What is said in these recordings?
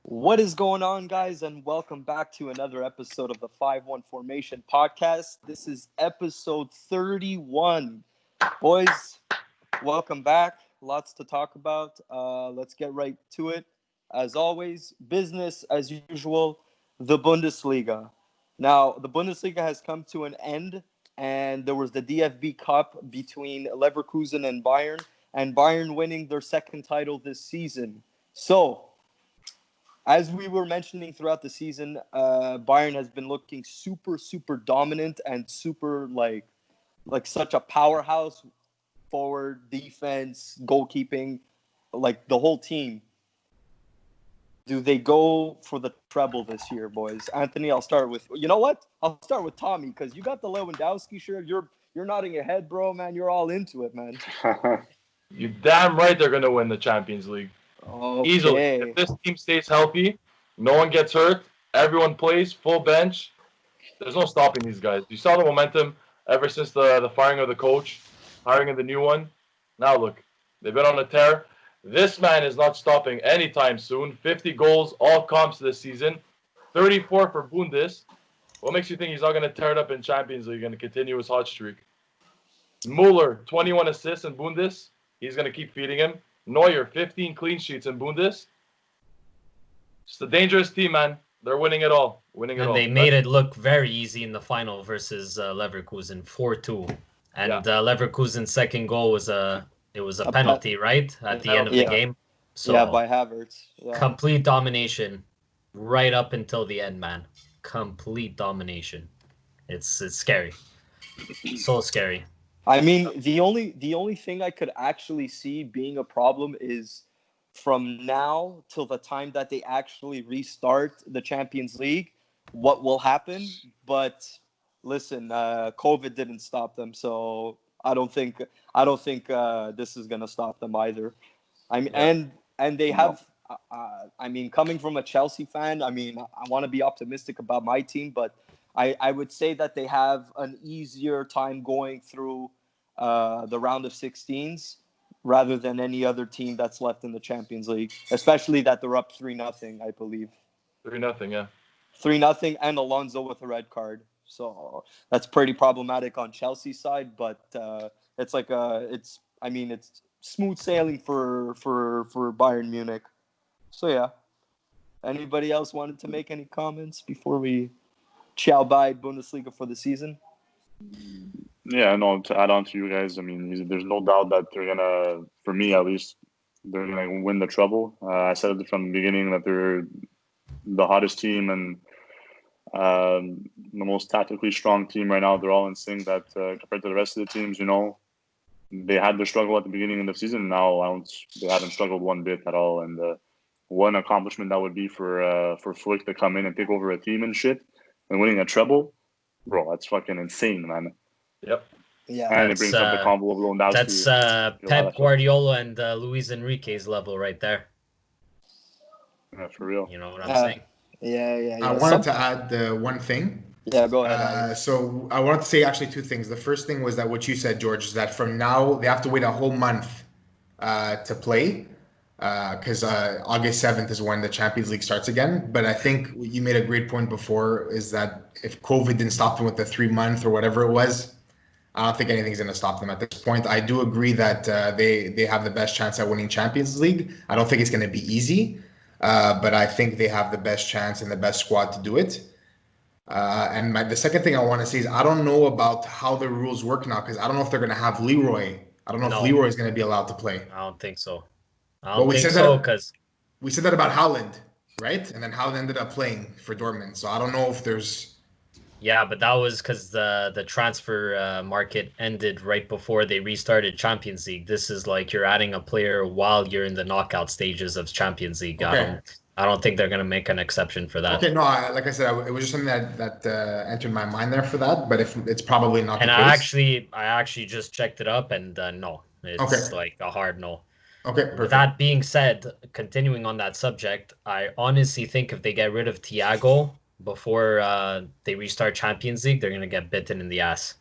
What is going on, guys, and welcome back to another episode of the 5-1 Formation podcast. This is episode 31. Boys, welcome back. Lots to talk about. Let's get right to it. As always, business as usual, the Bundesliga. Now, the Bundesliga has come to an end, and there was the DFB Cup between Leverkusen and Bayern winning their second title this season. So, as we were mentioning throughout the season, Bayern has been looking super dominant and super like such a powerhouse, forward, defense, goalkeeping, like the whole team. Do they go for the treble this year, boys? Anthony, I'll start with you. Know what? I'll start with Tommy because you got the Lewandowski shirt. You're nodding your head, bro, man. You're all into it, man. You damn right they're gonna win the Champions League. Easily. Okay. If this team stays healthy, no one gets hurt, everyone plays, full bench, there's no stopping these guys. You saw the momentum ever since the firing of the coach, hiring of the new one. Now look, they've been on a tear. This man is not stopping anytime soon. 50 goals, all comps this season. 34 for Bundes. What makes you think he's not going to tear it up in Champions League and continue his hot streak? Muller, 21 assists in Bundes. He's going to keep feeding him. Neuer, 15 clean sheets in Bundes. It's a dangerous team, man. They're winning it all. And they made it look very easy in the final versus Leverkusen, 4-2. And Leverkusen's second goal was a penalty, right? At the end of the game. So by Havertz. Yeah. Complete domination right up until the end, man. Complete domination. It's scary. So scary. I mean, the only thing I could actually see being a problem is from now till the time that they actually restart the Champions League, what will happen. But listen, COVID didn't stop them, so I don't think this is gonna stop them either. I mean, and they have. I mean, coming from a Chelsea fan, I mean, I want to be optimistic about my team, but I would say that they have an easier time going through the round of 16s rather than any other team that's left in the Champions League, especially that they're up 3-0, I believe. 3-0, yeah. 3-0 and Alonso with a red card. So that's pretty problematic on Chelsea's side, but it's smooth sailing for Bayern Munich. So yeah. Anybody else wanted to make any comments before we ciao bye Bundesliga for the season? Yeah, no, to add on to you guys, I mean, there's no doubt that they're going to, for me at least, they're going to win the treble. I said it from the beginning that they're the hottest team and the most tactically strong team right now. They're all in sync that compared to the rest of the teams, you know, they had their struggle at the beginning of the season. Now they haven't struggled one bit at all. And one accomplishment that would be for Flick to come in and take over a team and shit and winning a treble. Bro, that's fucking insane, man. Yep. Yeah. And it brings up the combo of Lewandowski. That's Pep Guardiola and Luis Enrique's level right there. Yeah, for real. You know what I'm saying? Yeah. I wanted to add one thing. Yeah, go ahead. So I wanted to say actually two things. The first thing was that what you said, George, is that from now they have to wait a whole month to play because August 7th is when the Champions League starts again. But I think you made a great point before is that if COVID didn't stop them with the 3-month or whatever it was, I don't think anything's going to stop them at this point. I do agree that they have the best chance at winning Champions League. I don't think it's going to be easy, but I think they have the best chance and the best squad to do it. And the second thing I want to say is I don't know about how the rules work now because I don't know if they're going to have Leroy. I don't know if Leroy is going to be allowed to play. I don't think so. Because we said that about Haaland, right? And then Haaland ended up playing for Dortmund. So I don't know if there's... Yeah, but that was because the transfer market ended right before they restarted Champions League. This is like you're adding a player while you're in the knockout stages of Champions League. Okay. I don't think they're going to make an exception for that. Okay, no, like I said, it was just something that entered my mind there for that, but if it's probably not and the case. I actually just checked it up, and no, it's like a hard no. Okay, perfect. With that being said, continuing on that subject, I honestly think if they get rid of Thiago before they restart Champions League, they're going to get bitten in the ass.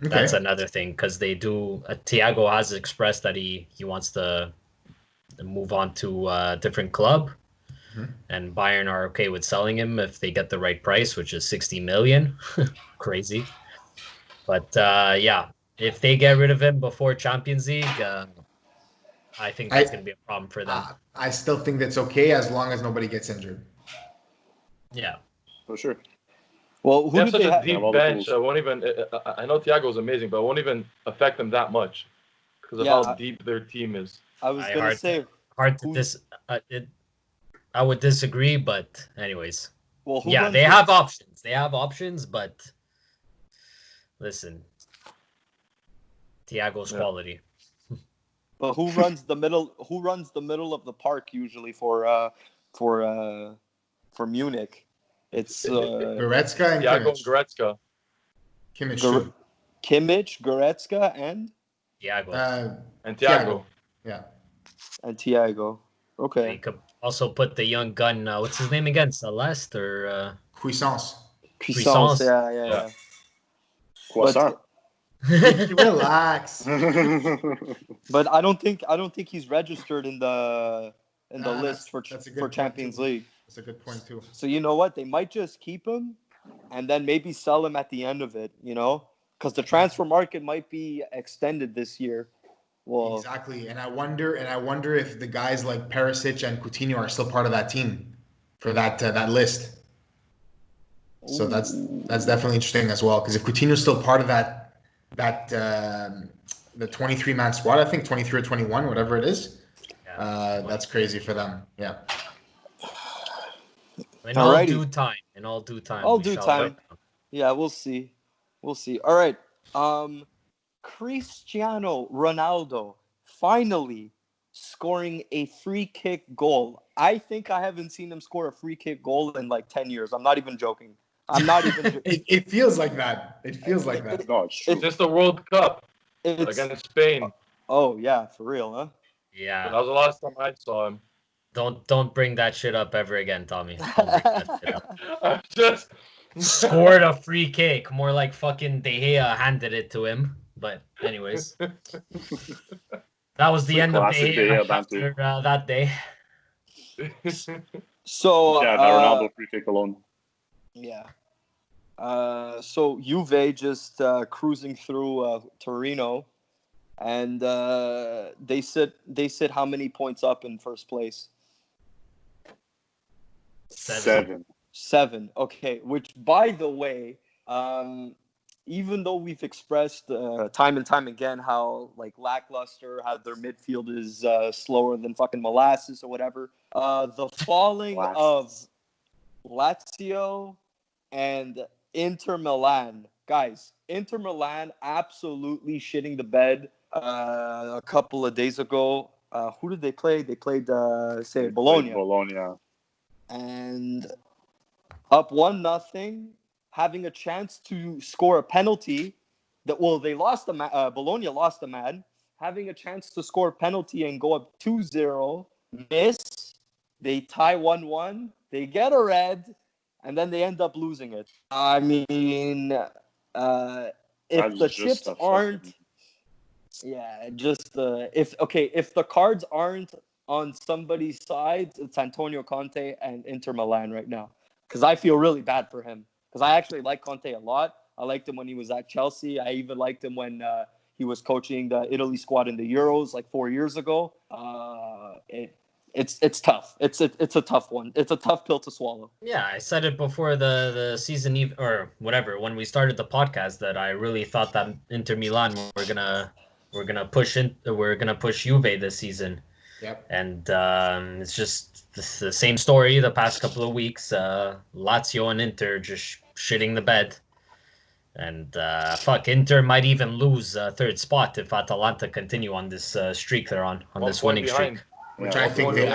Okay. That's another thing, because they do. Thiago has expressed that he wants to move on to a different club. and Bayern are okay with selling him if they get the right price, which is 60 million. Crazy. But yeah, if they get rid of him before Champions League, I think that's going to be a problem for them. I still think that's okay as long as nobody gets injured. Yeah. For sure. Well, They have such a deep all the bench. tools. I won't even. I know Thiago's amazing, but it won't even affect them that much because of how deep their team is. I was gonna say hard to I would disagree, but anyways. Well, yeah, they have options. They have options, but listen, Thiago's quality. But who runs the middle? Who runs the middle of the park usually for Munich? It's Goretzka and Thiago and Kimmich. Goretzka. Kimmich too. Kimmich, Goretzka, and Thiago. And Thiago. Yeah. And Thiago. Okay. You could also put the young gun. What's his name again? Celeste or Cuisance. Cuisance. Yeah. Croissant. Relax. But I don't think he's registered in the list for Champions League. That's a good point too. So you know what? They might just keep him, and then maybe sell him at the end of it. You know, because the transfer market might be extended this year. Well, exactly, and I wonder if the guys like Perisic and Coutinho are still part of that team for that list. So that's definitely interesting as well. Because if Coutinho's still part of that the 23-man squad, I think 23 or 21, whatever it is, that's crazy for them. Yeah. In all due time. Yeah, we'll see. All right. Cristiano Ronaldo finally scoring a free kick goal. I think I haven't seen him score a free kick goal in like 10 years. I'm not even joking. It feels like that. It feels like that. No, it's true. It's just the World Cup against Spain. Oh yeah, for real, huh? Yeah. That was the last time I saw him. Don't bring that shit up ever again, Tommy. Don't bring that shit up. I just Scored a free kick. More like fucking De Gea handed it to him. But anyways, that was the end of De Gea after that day. So that Ronaldo free kick alone. Yeah. So Juve just cruising through Torino, and they sit how many points up in first place? 7. 7. Okay. Which, by the way, even though we've expressed time and time again how like lackluster, how their midfield is slower than fucking molasses or whatever, the falling of Lazio and Inter Milan, guys. Inter Milan absolutely shitting the bed a couple of days ago. Who did they play? They played Bologna. Bologna. And up 1-0, having a chance to score a penalty. They lost Bologna lost the man. Having a chance to score a penalty and go up 2-0, miss. They tie 1-1. They get a red, and then they end up losing it. I mean, if the chips aren't, if the cards aren't on somebody's side, it's Antonio Conte and Inter Milan right now. Because I feel really bad for him. Because I actually like Conte a lot. I liked him when he was at Chelsea. I even liked him when he was coaching the Italy squad in the Euros like 4 years ago. It's tough. It's a tough one. It's a tough pill to swallow. Yeah, I said it before the season or whatever when we started the podcast that I really thought that Inter Milan were gonna push Juve this season. Yep. And it's just the same story the past couple of weeks. Lazio and Inter just shitting the bed. And Inter might even lose third spot if Atalanta continue on this streak they're on this winning streak. Which I think they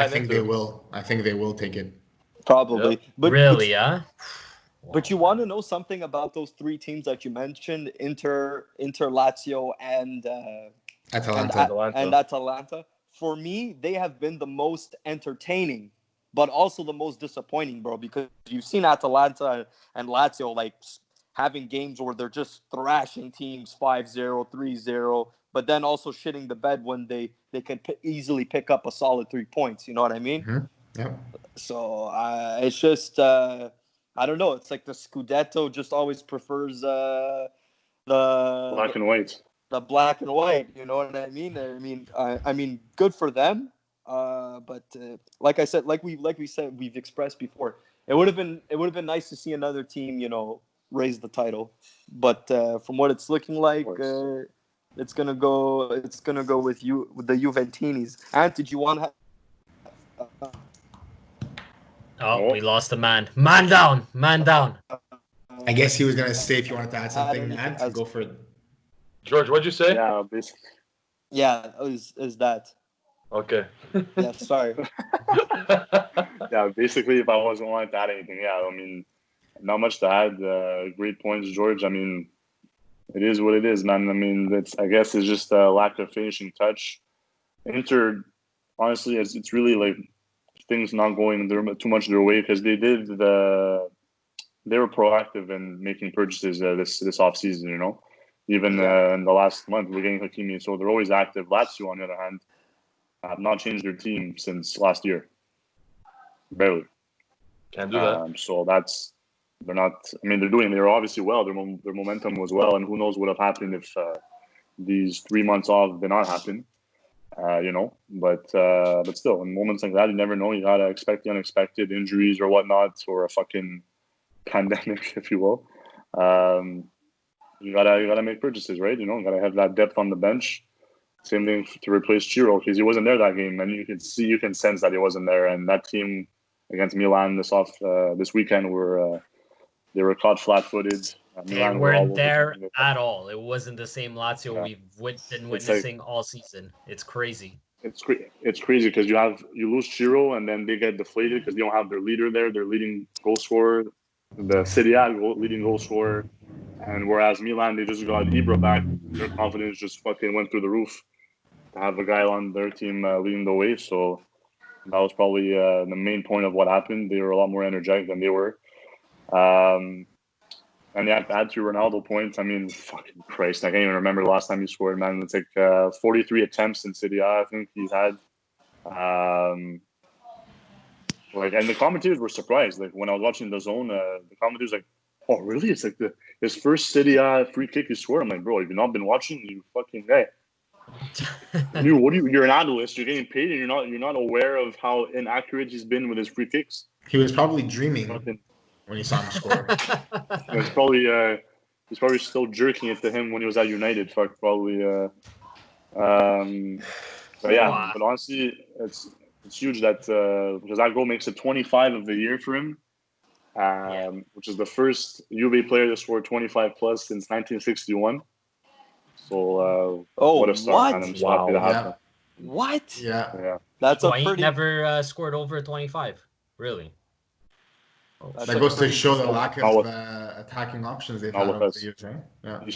will. I think they will take it. Probably. Yep. But really, yeah. But you want to know something about those three teams that you mentioned: Inter, Lazio, and Atalanta. For me, they have been the most entertaining, but also the most disappointing, bro. Because you've seen Atalanta and Lazio like having games where they're just thrashing teams 5-0, 3-0, but then also shitting the bed when they can easily pick up a solid 3 points. You know what I mean? Mm-hmm. Yeah. So it's just I don't know. It's like the Scudetto just always prefers the Black and white. the black and white. You know what I mean? I mean, good for them. But like I said, like we said, we've expressed before, it would have been nice to see another team, raise the title. But from what it's looking like, it's gonna go with the Juventinis. And did you want to? We lost a man. Man down. Man down. I guess he was gonna say if you wanted to add something, Ant, go for it. George, what'd you say? Yeah, basically. Yeah, is that? Okay. Yeah, sorry. Yeah, basically, if I wasn't wanting to add anything, I mean, not much to add. Great points, George. I mean, it is what it is, man. I mean, I guess it's just a lack of finishing touch. Inter, honestly, it's really like things not going too much their way because they were proactive in making purchases this off season. Even in the last month, we're getting Hakimi, so they're always active. Lazio, on the other hand, have not changed their team since last year. Barely. Can't do that. So they're not. I mean, they're obviously well. Their momentum was well, and who knows what would have happened if these 3 months off did not happen. But still, in moments like that, you never know. You gotta expect the unexpected, injuries or whatnot, or a fucking pandemic, if you will. You gotta make purchases, right? You gotta have that depth on the bench. Same thing to replace Chiro because he wasn't there that game, and you can sense that he wasn't there. And that team against Milan this weekend they were caught flat-footed. They weren't there at all. It wasn't the same Lazio we've been witnessing all season. It's crazy. It's crazy because you lose Chiro and then they get deflated because they don't have their leader there, their leading goal scorer, the Serie A leading goal scorer. And whereas Milan, they just got Ibra back, their confidence just fucking went through the roof to have a guy on their team leading the way. So that was probably the main point of what happened. They were a lot more energetic than they were. And to add to Ronaldo points, I mean, fucking Christ, I can't even remember the last time he scored, man. It's like 43 attempts in Serie A, I think he's had. And the commentators were surprised. Like when I was watching the zone, the commentators like, "Oh, really? It's like his first Serie A free kick he scored." I'm like, "Bro, have you not been watching? You fucking guy. You're an analyst. You're getting paid, and you're not aware of how inaccurate he's been with his free kicks." He was probably dreaming when he saw him score. It's probably he's probably still jerking it to him when he was at United. Fuck, probably. But honestly, it's huge that because that goal makes it 25 of the year for him, which is the first Juve player to score 25 plus since 1961. So what a start, man! I'm so happy to have him. What? Yeah. That's he never scored over 25. Really? That goes to show the lack of attacking options they've had over the years, right? Yeah. He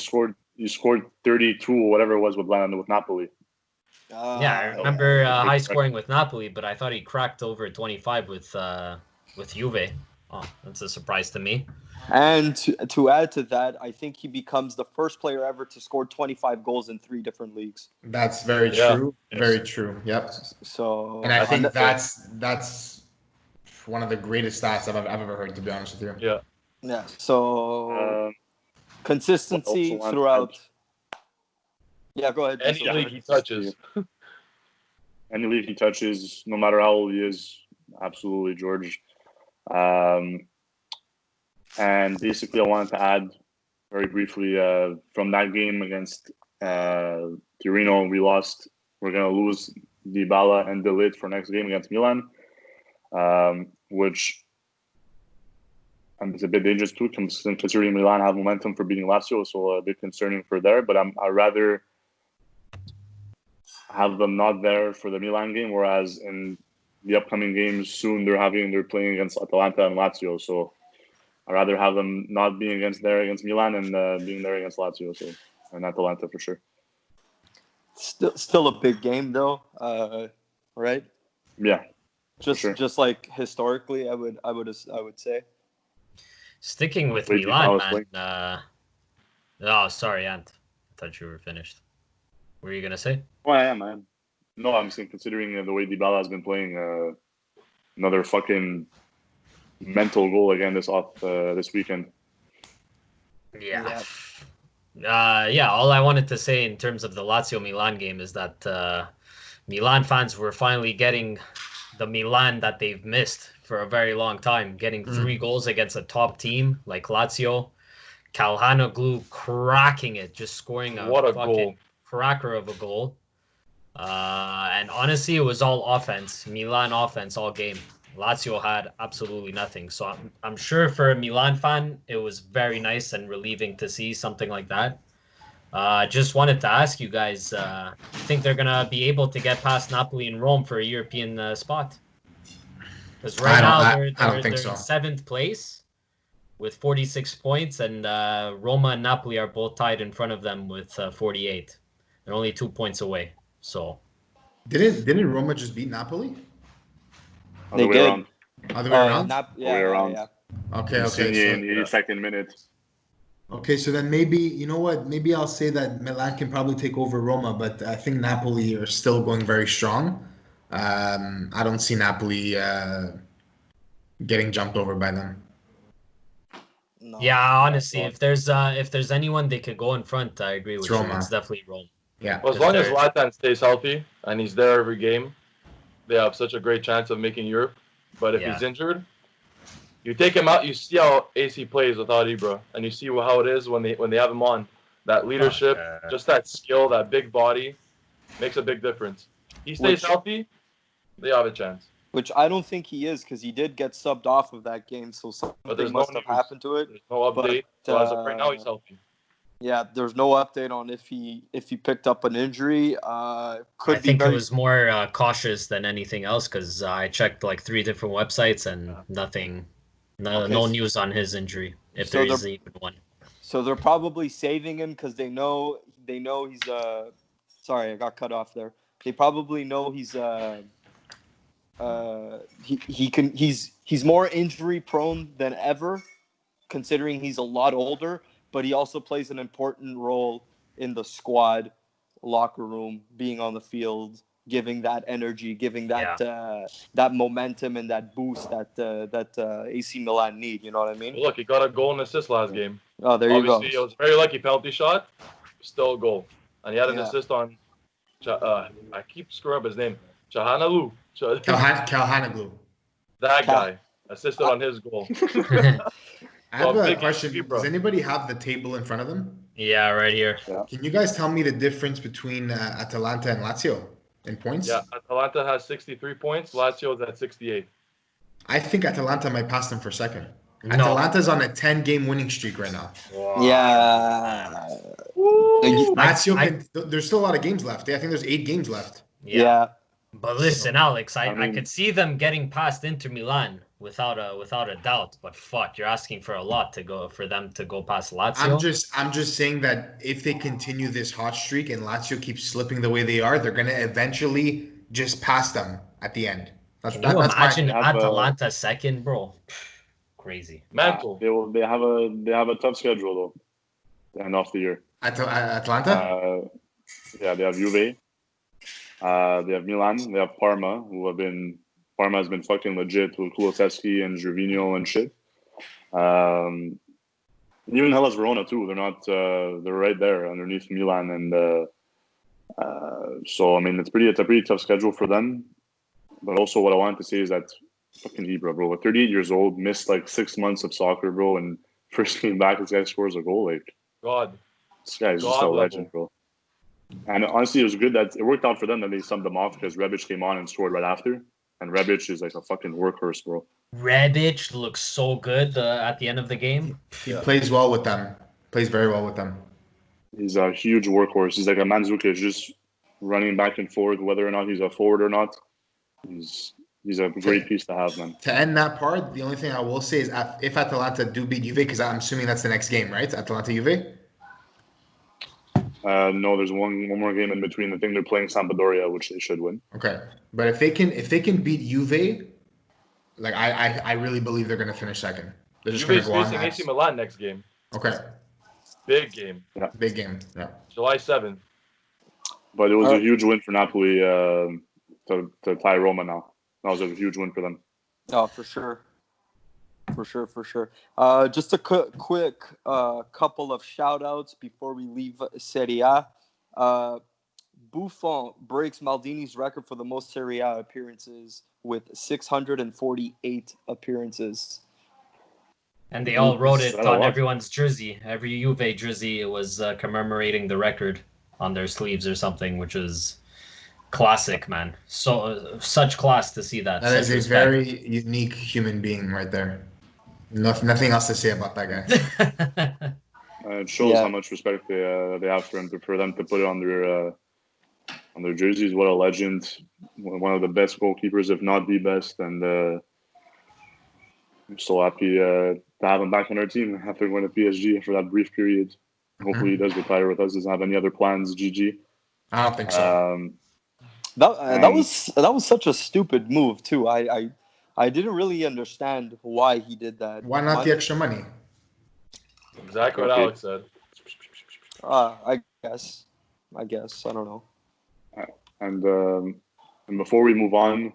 scored 32 or whatever it was with Napoli. I remember high scoring with Napoli, but I thought he cracked over 25 with Juve. Oh, that's a surprise to me. And to add to that, I think he becomes the first player ever to score 25 goals in 3 different leagues. That's very true. Yes. Very true. Yep. So, and I think that's one of the greatest stats I've ever heard, to be honest with you. Yeah. Yeah. So consistency throughout. Yeah, go ahead. Any league he touches. Any league he touches, no matter how old he is, absolutely, George. And basically, I wanted to add very briefly from that game against Torino, we lost. We're going to lose Dybala and Delite for next game against Milan, which it's a bit dangerous too, considering Milan have momentum for beating Lazio, so a bit concerning for there. But I'd rather have them not there for the Milan game, whereas in the upcoming games soon they're playing against Atalanta and Lazio. So I'd rather have them not being against Milan and being there against Lazio, and Atalanta for sure. Still a big game though, right? Yeah, sure. Just like historically, I would say. Sticking with Milan, man. Oh, sorry, Ant. I thought you were finished. What were you gonna say? Oh, I am, man. No, I'm saying considering the way Dybala has been playing, another fucking mental goal again this weekend. Yeah. Yeah, all I wanted to say in terms of the Lazio-Milan game is that Milan fans were finally getting the Milan that they've missed for a very long time, getting 3 goals against a top team like Lazio. Calhanoglu cracking it, just scoring a What a fucking goal. cracker of a goal. And honestly, it was all offense, Milan offense all game. Lazio had absolutely nothing. So I'm sure for a Milan fan, it was very nice and relieving to see something like that. Just wanted to ask you guys, you think they're going to be able to get past Napoli and Rome for a European spot? Because right now I don't think they're so. in 7th place with 46 points, and Roma and Napoli are both tied in front of them with 48. They're only 2 points away. So Didn't Roma just beat Napoli? Other way around. Other way around? Yeah. Okay. Insigne in the 82nd minute. Okay, so then maybe, you know what? Maybe I'll say that Milan can probably take over Roma, but I think Napoli are still going very strong. I don't see Napoli getting jumped over by them. No. yeah, honestly, if there's anyone they could go in front, I agree with you. Roma. It's definitely Rome. Yeah. Well, as long as Zlatan stays healthy and he's there every game, they have such a great chance of making Europe. But if he's injured, you take him out, you see how AC plays without Ibra, and you see how it is when they have him on. That leadership, just that skill, that big body, makes a big difference. He stays healthy, they have a chance. Which I don't think he is, because he did get subbed off of that game, so something must have happened to it. There's no update. So as of right now, he's healthy. Yeah, there's no update on if he picked up an injury. I think it was more cautious than anything else, because I checked like 3 different websites and nothing, no news on his injury, if there is even one. So they're probably saving him because they know he's sorry, I got cut off there. They probably know he's he's more injury prone than ever, considering he's a lot older, but he also plays an important role in the squad, locker room, being on the field, giving that energy, giving that that momentum and that boost that AC Milan need. You know what I mean? Look, he got a goal and assist last game. Oh, there you go. Obviously, it was very lucky penalty shot, still a goal, and he had an assist on. I keep screwing up his name. Calhanoglu. That guy assisted on his goal. I have a question. Does anybody have the table in front of them? Yeah, right here. Yeah. Can you guys tell me the difference between Atalanta and Lazio in points? Yeah, Atalanta has 63 points. Lazio is at 68. I think Atalanta might pass them for second. No. Atalanta's on a 10-game winning streak right now. Wow. Yeah. Lazio there's still a lot of games left. I think there's 8 games left. Yeah. But listen, Alex, I could see them getting past Inter Milan without a doubt. But fuck, you're asking for a lot for them to go past Lazio. I'm just saying that if they continue this hot streak and Lazio keeps slipping the way they are, they're gonna eventually just pass them at the end. Can you imagine Atalanta second, bro? Crazy. Mental. They have a tough schedule though. To end off the year. Atalanta. Yeah, they have Juve. They have Milan. They have Parma, Parma has been fucking legit with Kulusevski and Gervinho and shit. Even Hellas Verona too. They're not. They're right there underneath Milan, and so I mean it's a pretty tough schedule for them. But also, what I wanted to say is that fucking Ibra, bro, at 38 years old, missed like 6 months of soccer, bro, and first came back, this guy scores a goal. Like, this guy is just a legend, bro. And honestly, it was good that it worked out for them that they subbed him off because Rebic came on and scored right after. And Rebic is like a fucking workhorse, bro. Rebic looks so good at the end of the game. He plays well with them. Plays very well with them. He's a huge workhorse. He's like a Mandzukic, just running back and forth, whether or not he's a forward or not. He's a great piece to have, man. To end that part, the only thing I will say is if Atalanta do beat Juve, because I'm assuming that's the next game, right? Atalanta-Juve? No, there's one more game in between. I think they're playing Sampdoria, which they should win. Okay, but if they can beat Juve, like I really believe they're gonna finish second. They're just Juve's gonna go facing on AC Milan next game. Okay. Big game. Yeah. Big game. Yeah. July 7th. But it was a huge win for Napoli to tie Roma now. That was a huge win for them. Oh, for sure. For sure. Just a quick couple of shout outs before we leave Serie A. Buffon breaks Maldini's record for the most Serie A appearances with 648 appearances. And they all wrote it on lot? everyone's jersey. Every Juve jersey was commemorating the record on their sleeves or something, which is classic, man. So such class to see that. That is Such a respect. very unique human being right there. Nothing else to say about that guy. It shows Yeah. how much respect they have for him, for them to put it on their jerseys. What a legend! One of the best goalkeepers, if not the best. And I'm so happy to have him back on our team after going to PSG for that brief period. Hopefully, he does retire with us. Doesn't have any other plans. GG. I don't think so. That was such a stupid move too. I didn't really understand why he did that. Why not the extra money? Exactly what Okay. Alex said. I guess. I don't know. And before we move on,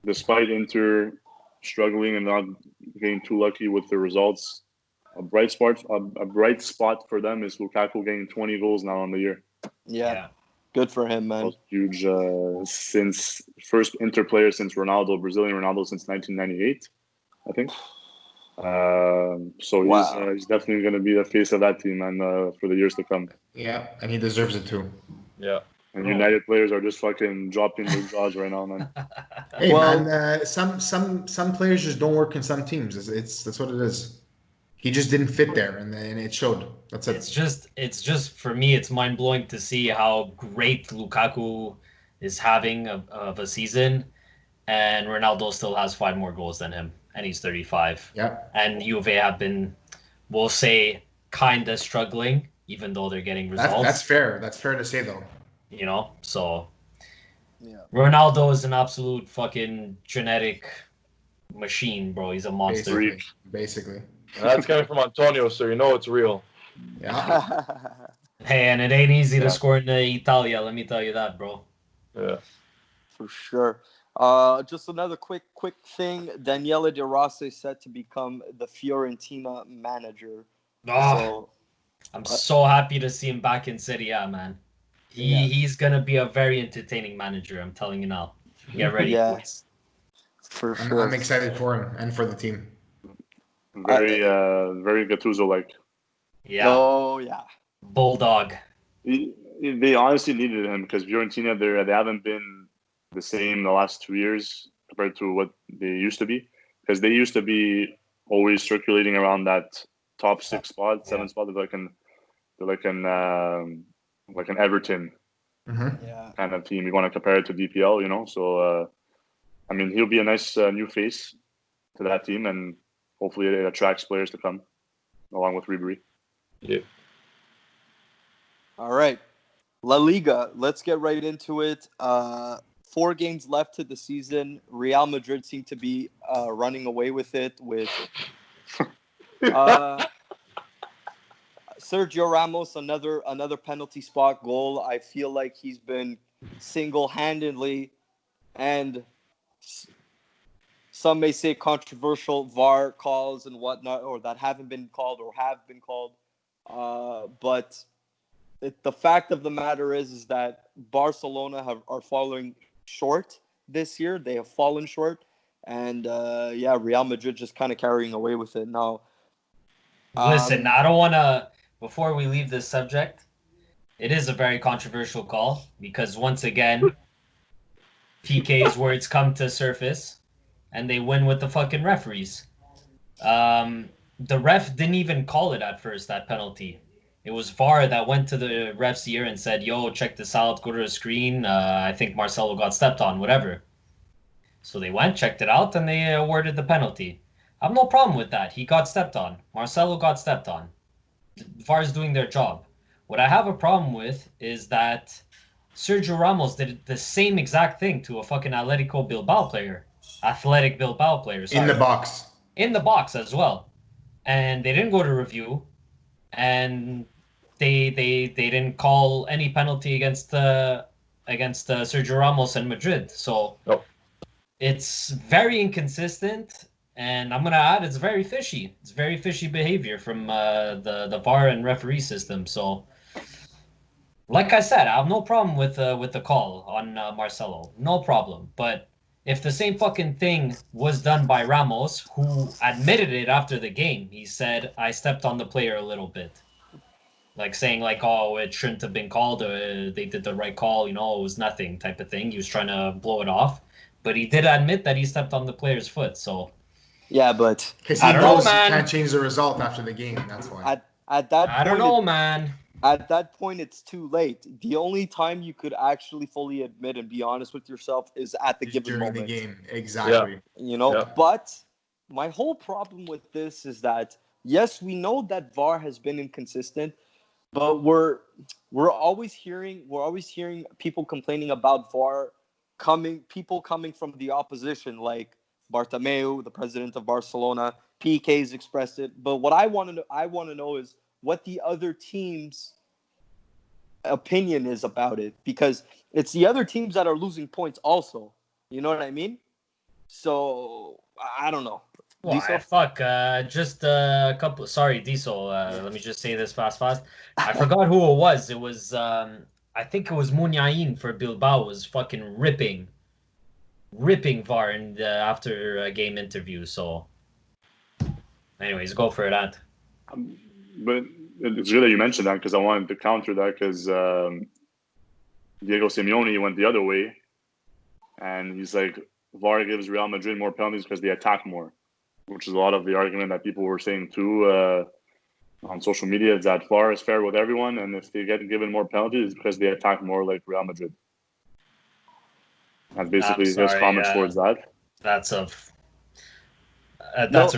despite Inter struggling and not getting too lucky with the results, a bright spot for them is Lukaku getting 20 goals now on the year. Yeah. Good for him, man. Most huge since first Inter player since Ronaldo, Brazilian Ronaldo since 1998, I think. So Wow. he's definitely going to be the face of that team and for the years to come. Yeah, and he deserves it too. Yeah. And United players are just fucking dropping their jaws right now, man. Hey, Well- man, some players just don't work in some teams. That's what it is. He just didn't fit there, and it showed. That's it. It's just for me, it's mind blowing to see how great Lukaku is having of a season, and Ronaldo still has 5 more goals than him, and he's 35. Yeah. And Juve have been, we'll say, kind of struggling, even though they're getting results. That's fair. That's fair to say, though. You know, so Yeah. Ronaldo is an absolute fucking genetic machine, bro. He's a monster. Basically. And that's coming from Antonio, so you know it's real. Yeah. Hey, and it ain't easy Yeah. to score in Italia, let me tell you that, bro. Yeah. For sure. Just another quick thing. Daniele De Rossi is set to become the Fiorentina manager. Oh, So I'm so happy to see him back in Serie A, man. He's gonna be a very entertaining manager. I'm telling you now. Get ready, Yeah. boys. for sure. I'm excited for him and for the team. Very Gattuso-like. Yeah, Oh yeah. bulldog. They honestly needed him because Fiorentina, they haven't been the same the last 2 years compared to what they used to be. Because they used to be always circulating around that top 6 spot, 7 spot. They're like an Everton Mm-hmm. Yeah. kind of team. You want to compare it to DPL, you know. So I mean, he'll be a nice new face to that team, and hopefully it attracts players to come along with Ribery. Yeah. All right. La Liga. Let's get right into it. 4 games left to the season. Real Madrid seem to be running away with it with Sergio Ramos, another penalty spot goal. I feel like he's been single-handedly and some may say controversial VAR calls and whatnot, or that haven't been called or have been called. But the fact of the matter is that Barcelona are falling short this year. They have fallen short. And, Real Madrid just kind of carrying away with it now. Listen, I don't want to, before we leave this subject, it is a very controversial call because once again, PK's words come to surface and they win with the fucking referees. The ref didn't even call it at first, that penalty. It was VAR that went to the ref's ear and said, yo, check this out, go to the screen. I think Marcelo got stepped on, whatever. So they went, checked it out, and they awarded the penalty. I have no problem with that. He got stepped on. Marcelo got stepped on. VAR's doing their job. What I have a problem with is that Sergio Ramos did the same exact thing to a fucking Atletico Bilbao player. Athletic Bilbao player, sorry. In the box. In the box as well. And they didn't go to review. And they didn't call any penalty against Sergio Ramos and Madrid. So Nope. It's very inconsistent, and I'm gonna add it's very fishy. It's very fishy behavior from the VAR and referee system. So, like I said, I have no problem with the call on Marcelo, no problem. But if the same fucking thing was done by Ramos, who admitted it after the game, he said, "I stepped on the player a little bit." Like saying like, oh, it shouldn't have been called, they did the right call, it was nothing type of thing. He was trying to blow it off. But he did admit that he stepped on the player's foot, so... Yeah, but... Because he knows he can't change the result after the game, that's why. At that I don't know, man. At that point, it's too late. The only time you could actually fully admit and be honest with yourself is at the given moment. During the game, exactly. Yeah. But my whole problem with this is that, yes, we know that VAR has been inconsistent, but we're always hearing people complaining about VAR people coming from the opposition, like Bartomeu, the president of Barcelona. PK's expressed it. But what I want to know is what the other team's opinion is about it, because it's the other teams that are losing points also. You know what I mean? So I don't know. Well, fuck. Just a couple. Sorry, Diesel. Let me just say this fast. I forgot who it was. It was I think it was Muniain for Bilbao was fucking ripping VAR in the after a game interview. So, anyways, go for that. But it's good that you mentioned that, because I wanted to counter that, because Diego Simeone went the other way, and he's like, VAR gives Real Madrid more penalties because they attack more, which is a lot of the argument that people were saying too on social media, is that VAR is fair with everyone, and if they get given more penalties, it's because they attack more like Real Madrid. That's basically his comments towards that. That's a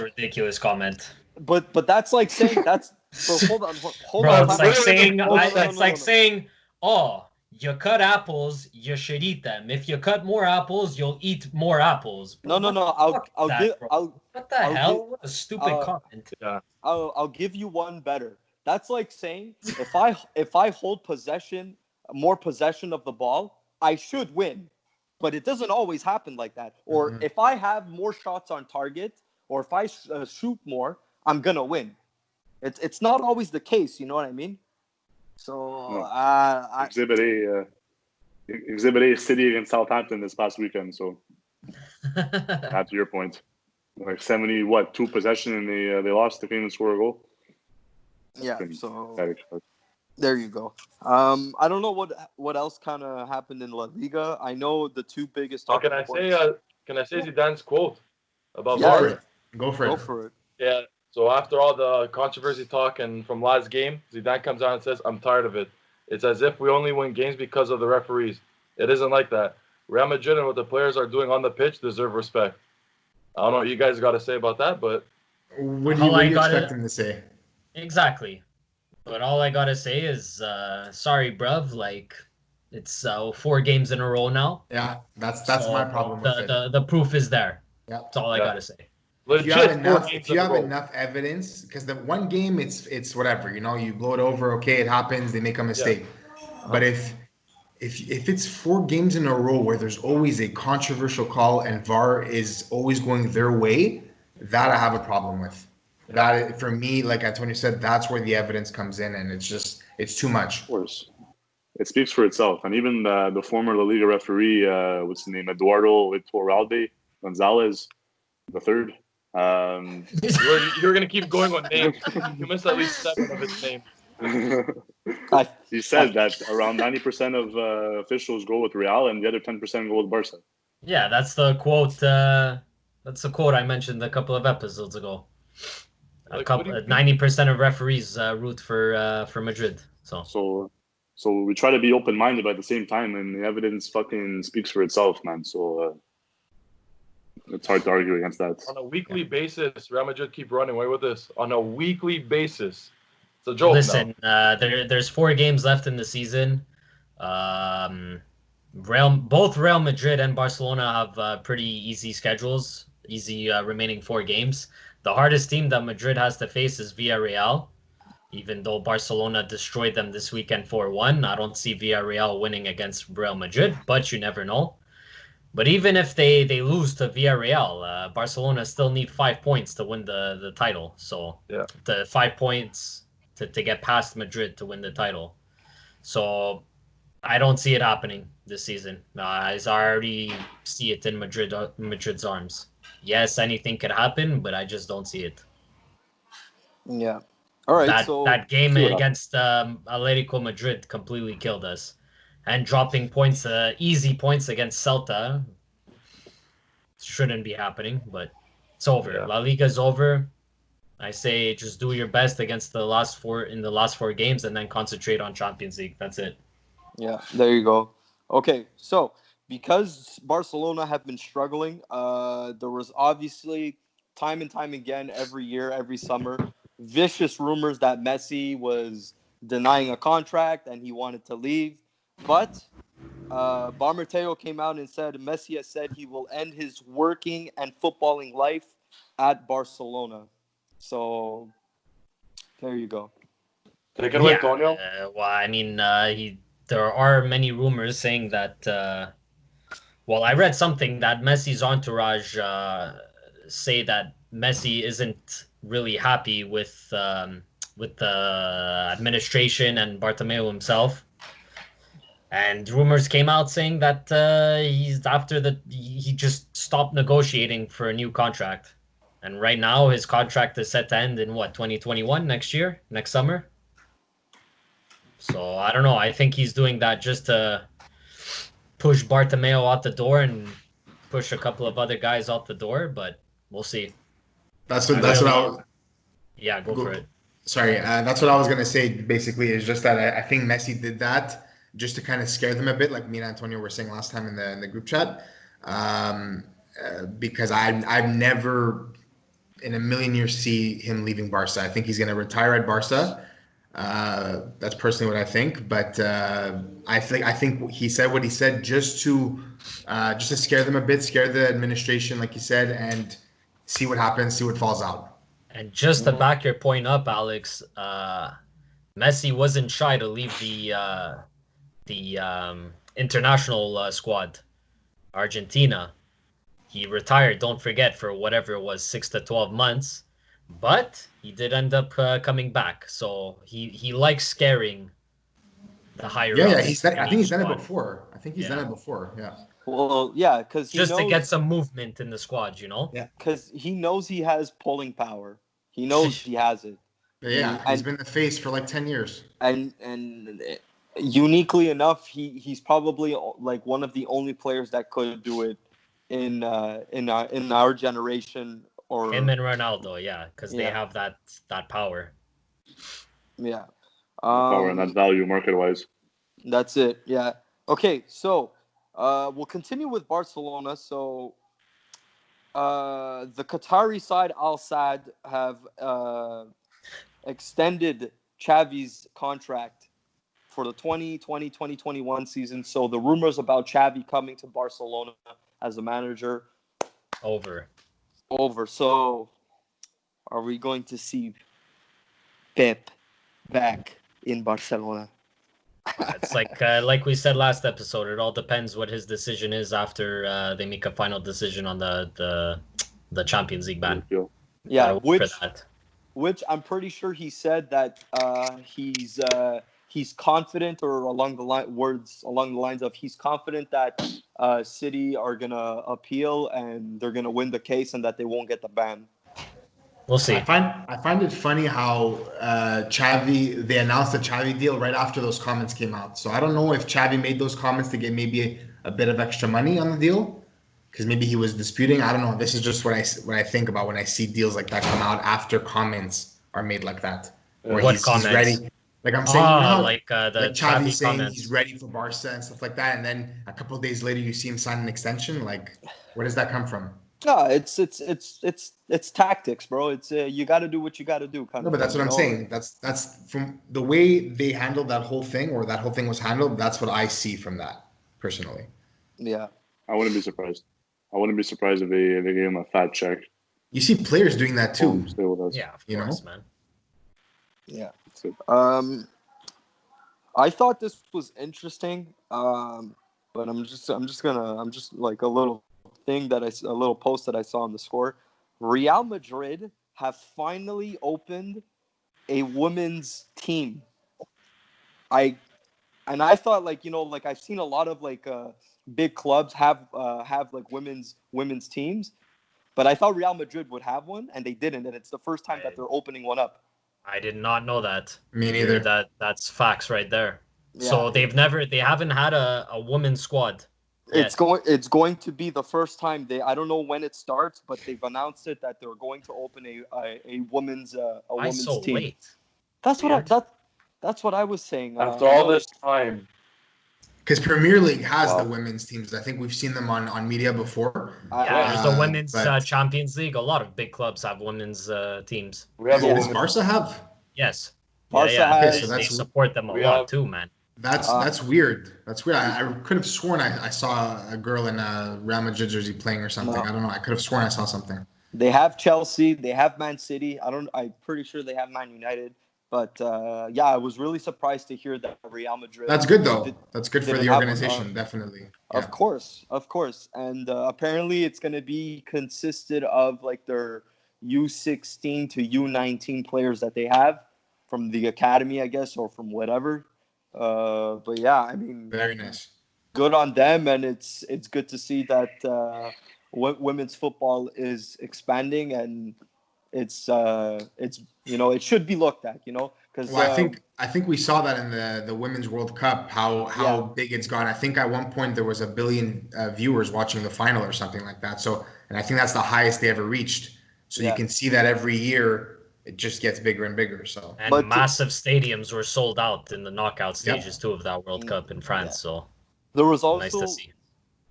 ridiculous comment. But that's like saying that's. So hold on. Bro, it's like saying, oh, you cut apples, you should eat them. If you cut more apples, you'll eat more apples. Bro, no. What the hell? What a stupid comment. Yeah. I'll give you one better. That's like saying if I hold more possession of the ball, I should win. But it doesn't always happen like that. Or if I have more shots on target, or if I shoot more, I'm gonna win. It's not always the case, you know what I mean? So Exhibit A City against Southampton this past weekend. So that's your point. Like 2 possession, and they lost. They couldn't even score a goal. Yeah. So there you go. I don't know what else kind of happened in La Liga. I know the two biggest. Can I say Zidane's quote about VAR? Go for it. Yeah. So after all the controversy talk and from last game, Zidane comes out and says, "I'm tired of it. It's as if we only win games because of the referees. It isn't like that. Real Madrid and what the players are doing on the pitch deserve respect." I don't know what you guys got to say about that, but what do you expect him to say? Exactly. But all I gotta say is, sorry, bruv. Like, it's 4 games in a row now. Yeah, that's my problem with it. The proof is there. Yeah, that's all I gotta say. If you have enough evidence, because the one game it's whatever, you blow it over, okay, it happens, they make a mistake. Yeah. But if it's 4 games in a row where there's always a controversial call and VAR is always going their way, that I have a problem with. That, for me, like Antonio said, that's where the evidence comes in, and it's too much. Of course, it speaks for itself. And even the former La Liga referee, what's his name, Eduardo Iturralde Gonzalez, the third. You're gonna keep going on names. You missed at least 7 of his names. He said that around 90% of officials go with Real, and the other 10% go with Barca. Yeah, that's the quote. That's the quote I mentioned a couple of episodes ago. 90% of referees root for Madrid. So we try to be open-minded, but at the same time, and the evidence fucking speaks for itself, man. So it's hard to argue against that. On a weekly basis, Real Madrid keep running away with this. On a weekly basis, it's a joke. Listen, there's 4 games left in the season. Both Real Madrid and Barcelona have pretty easy schedules. Easy remaining 4 games. The hardest team that Madrid has to face is Villarreal. Even though Barcelona destroyed them this weekend 4-1, I don't see Villarreal winning against Real Madrid, but you never know. But even if they lose to Villarreal, Barcelona still need 5 points to win the title. So Yeah. the 5 points to get past Madrid to win the title. So I don't see it happening this season. I already see it in Madrid's arms. Yes, anything could happen, but I just don't see it. Yeah. All right. That game see what against Atletico Madrid completely killed us, and dropping points, easy points against Celta, shouldn't be happening. But it's over. Yeah. La Liga's over. I say just do your best against the last four games, and then concentrate on Champions League. That's it. Yeah, there you go. Okay, so because Barcelona have been struggling, there was obviously time and time again, every year, every summer, vicious rumors that Messi was denying a contract and he wanted to leave. But Barmateo came out and said Messi has said he will end his working and footballing life at Barcelona. So there you go. Take it away, Yeah, Tonio. well, I mean, there are many rumors saying that. Well, I read something that Messi's entourage say that Messi isn't really happy with the administration and Bartomeu himself. And rumors came out saying that he just stopped negotiating for a new contract. And right now his contract is set to end in 2021, next summer. So I don't know. I think he's doing that just to push Bartomeu out the door and push a couple of other guys out the door, but we'll see. That's what I was. Yeah, go for it. Sorry, that's what I was gonna say. Basically, is just that I think Messi did that just to kind of scare them a bit, like me and Antonio were saying last time in the group chat. Because I've never in a million years see him leaving Barca. I think he's gonna retire at Barca. That's personally what I think, but I think he said what he said just to scare them a bit, scare the administration, like you said, and see what happens, see what falls out. And just to back your point up, Alex, Messi wasn't shy to leave the international squad, Argentina. He retired, don't forget, for whatever it was, 6 to 12 months. But he did end up coming back. So he likes scaring the higher ups. I think he's done it before. Yeah. Well, yeah, because just to get some movement in the squad, Yeah. Because he knows he has pulling power. He knows he has it. Yeah, he's been the face for like 10 years. And uniquely enough, he's probably like one of the only players that could do it in our generation. Or him and Ronaldo, yeah, because they have that power. Yeah. Power and that value market-wise. That's it. Yeah. Okay, so we'll continue with Barcelona. So the Qatari side, Al Sadd, have extended Xavi's contract for the 2020-2021 season. So the rumors about Xavi coming to Barcelona as a manager over. So are we going to see Pep back in Barcelona? It's like we said last episode, it all depends what his decision is after they make a final decision on the Champions League ban. Yeah, which I'm pretty sure he said that he's confident, or along the lines of he's confident that City are gonna appeal and they're gonna win the case and that they won't get the ban. We'll see. I find it funny how they announced the Xavi deal right after those comments came out. So I don't know if Xavi made those comments to get maybe a bit of extra money on the deal, because maybe he was disputing. I don't know. This is just what I think about when I see deals like that come out after comments are made like that. Where what he's comments? ready. Like I'm saying, like Xavi saying comments. he's ready for Barca and stuff like that, and then a couple of days later you see him sign an extension. Like, where does that come from? No, it's tactics, bro. It's you got to do what you got to do. No, but that's what I'm saying. That's from the way they handled that whole thing, or that whole thing was handled. That's what I see from that, personally. Yeah, I wouldn't be surprised. If they gave him a fat check. You see players doing that too. Stay with us. Yeah, of course, man. Yeah. I thought this was interesting. but I'm just like a little a little post that I saw on the score. Real Madrid have finally opened a women's team. I thought, like, like I've seen a lot of like big clubs have like women's teams, but I thought Real Madrid would have one, and they didn't, and it's the first time that they're opening one up. I did not know that. Me neither. That's facts right there. Yeah. So they haven't had a women's squad. It's going to be the first time. I don't know when it starts, but they've announced it that they're going to open a women's team. Late? That's what I was saying. After all this time. Because Premier League has the women's teams. I think we've seen them on media before. There's the women's Champions League. A lot of big clubs have women's teams. Does Barca have? Yes. Barca has. Okay, so they support them a lot too, man. That's weird. That's weird. I could have sworn I saw a girl in a Real Madrid jersey playing or something. No. I don't know. I could have sworn I saw something. They have Chelsea. They have Man City. I'm pretty sure they have Man United. But I was really surprised to hear that Real Madrid. That's good though. That's good for the organization, definitely. Yeah. Of course, and apparently it's going to be consisted of like their U16 to U19 players that they have from the academy, I guess, or from whatever. But yeah, I mean, very nice. Good on them, and it's good to see that women's football is expanding, and it's it should be looked at, because I think we saw that in the Women's World Cup how big it's gone. I think at one point there was 1 billion viewers watching the final or something like that. So, and I think that's the highest they ever reached. So you can see that every year it just gets bigger and bigger. So massive stadiums were sold out in the knockout stages too of that World Cup in France. So there was also nice to see.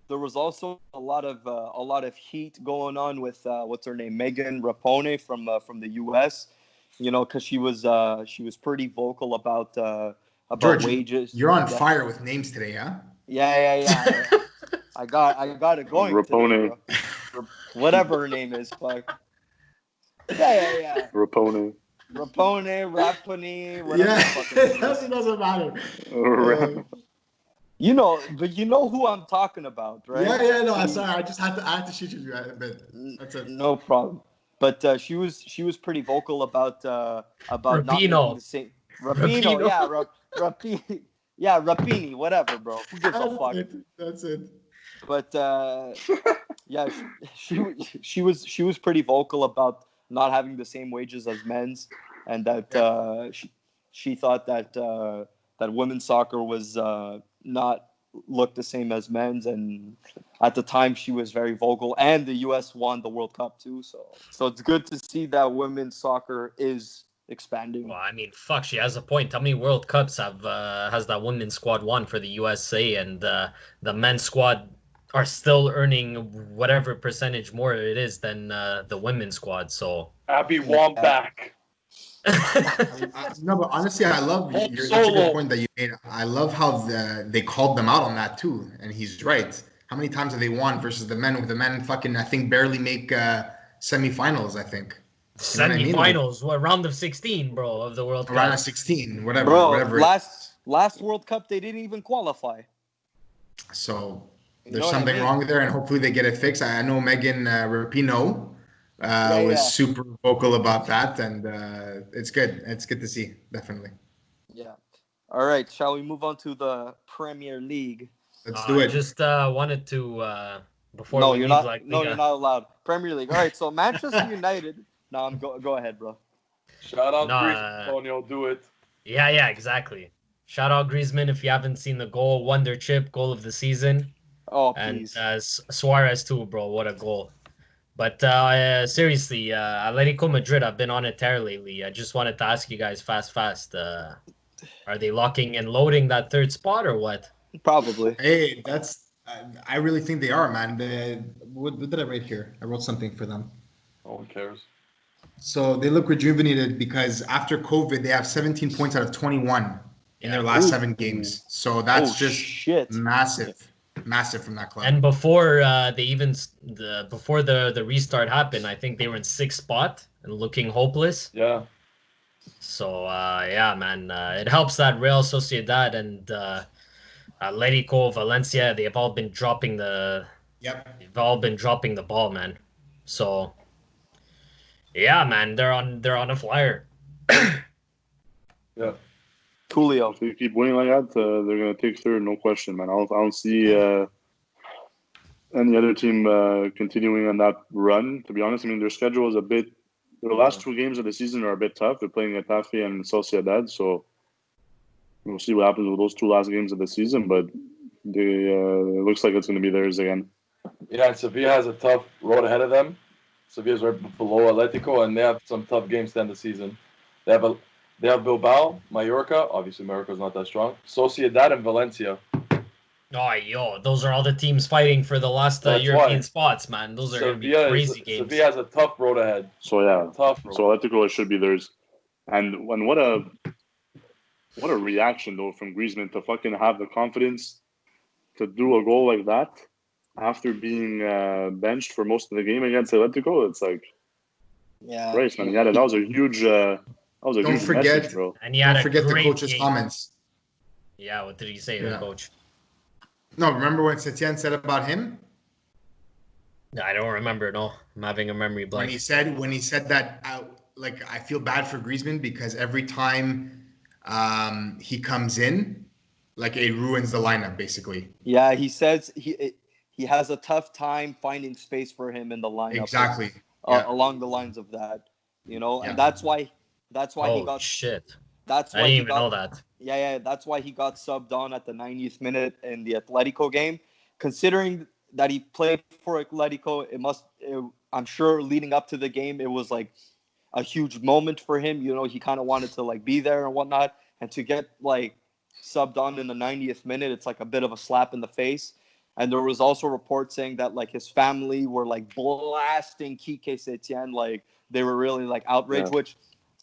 There was also a lot of heat going on with what's her name, Megan Rapinoe from the U.S. Because she was pretty vocal about George, wages. You're on fire with names today, huh? Yeah. I got it going. Rapinoe. Whatever her name is, but yeah. Rapinoe, whatever. It doesn't matter. But you know who I'm talking about, right? Yeah. No, I'm sorry. I had to shoot you a bit. That's it. No problem. But she was pretty vocal about not making the same. Rapino, Rapini, whatever, bro. Who gives a fuck? That's it. But she was pretty vocal about not having the same wages as men's, and that she thought that women's soccer was not look the same as men's, and at the time she was very vocal, and the US won the World Cup too, so it's good to see that women's soccer is expanding. Well, I mean, fuck, she has a point. How many World Cups has that women's squad won for the USA, and the men's squad are still earning whatever percentage more it is than the women's squad? So happy back. No, but honestly, I love that's a good point that you made. I love how they called them out on that too, and he's right. How many times have they won versus the men? With the men, fucking, I think barely make semifinals. I think semifinals, what, round of 16, bro, of the World Cup. Round of 16, whatever. Bro, whatever. Last World Cup they didn't even qualify. So there's something wrong there, and hopefully they get it fixed. I know Megan Rapinoe was super vocal about that, and it's good. It's good to see, definitely. Yeah. All right, shall we move on to the Premier League? Let's do it. I just wanted to before. No, you're not. You're not allowed. Premier League. All right, so Manchester United. No, go ahead, bro. Shout out Griezmann, Antonio. Do it. Yeah, exactly. Shout out Griezmann if you haven't seen the goal, wonder chip, goal of the season. Oh, please. And Suarez too, bro. What a goal. But seriously, Atletico Madrid, I've been on a tear lately. I just wanted to ask you guys fast. Are they locking and loading that third spot or what? Probably. Hey, I really think they are, man. What did I write here? I wrote something for them. No one cares. So they look rejuvenated because after COVID, they have 17 points out of 21 in their last 7 games. So that's massive from that club. And before before the restart happened, I think they were in 6th spot and looking hopeless. Yeah. So man, it helps that Real Sociedad and Atletico, Valencia, they've all been dropping the ball, man. So yeah, man, they're on a flyer. Yeah. Coolio. If they keep winning like that, they're gonna take third, no question, man. I don't see any other team continuing on that run. To be honest, I mean their schedule is a bit. The last two games of the season are a bit tough. They're playing Getafe and Sociedad, so we'll see what happens with those two last games of the season. But it looks like it's going to be theirs again. Yeah, and Sevilla has a tough road ahead of them. Sevilla's right below Atletico, and they have some tough games to end the season. They have Bilbao, Mallorca. Obviously, Mallorca's not that strong. Sociedad and Valencia. Oh, those are all the teams fighting for the last European spots, man. Those are going to be crazy games. Sevilla has a tough road ahead. So yeah, tough road. So Atletico should be theirs. And what a reaction though from Griezmann to fucking have the confidence to do a goal like that after being benched for most of the game against Atletico. It's like, yeah, Christ, man, that was a huge. Huge message, bro. And don't forget the coach's comments. Yeah, what did he say, the coach? No, remember what Setien said about him? I don't remember. No, I'm having a memory blank. When he said that, I feel bad for Griezmann because every time he comes in, like it ruins the lineup basically. Yeah, he says he has a tough time finding space for him in the lineup. Exactly. Along the lines of that, and that's why he got shit. That's why I didn't even know that. Yeah, that's why he got subbed on at the 90th minute in the Atletico game. Considering that he played for Atletico, I'm sure leading up to the game, it was like a huge moment for him. He kind of wanted to like be there and whatnot, and to get like subbed on in the 90th minute, it's like a bit of a slap in the face. And there was also reports saying that like his family were like blasting Kike Setien, like they were really like outraged, which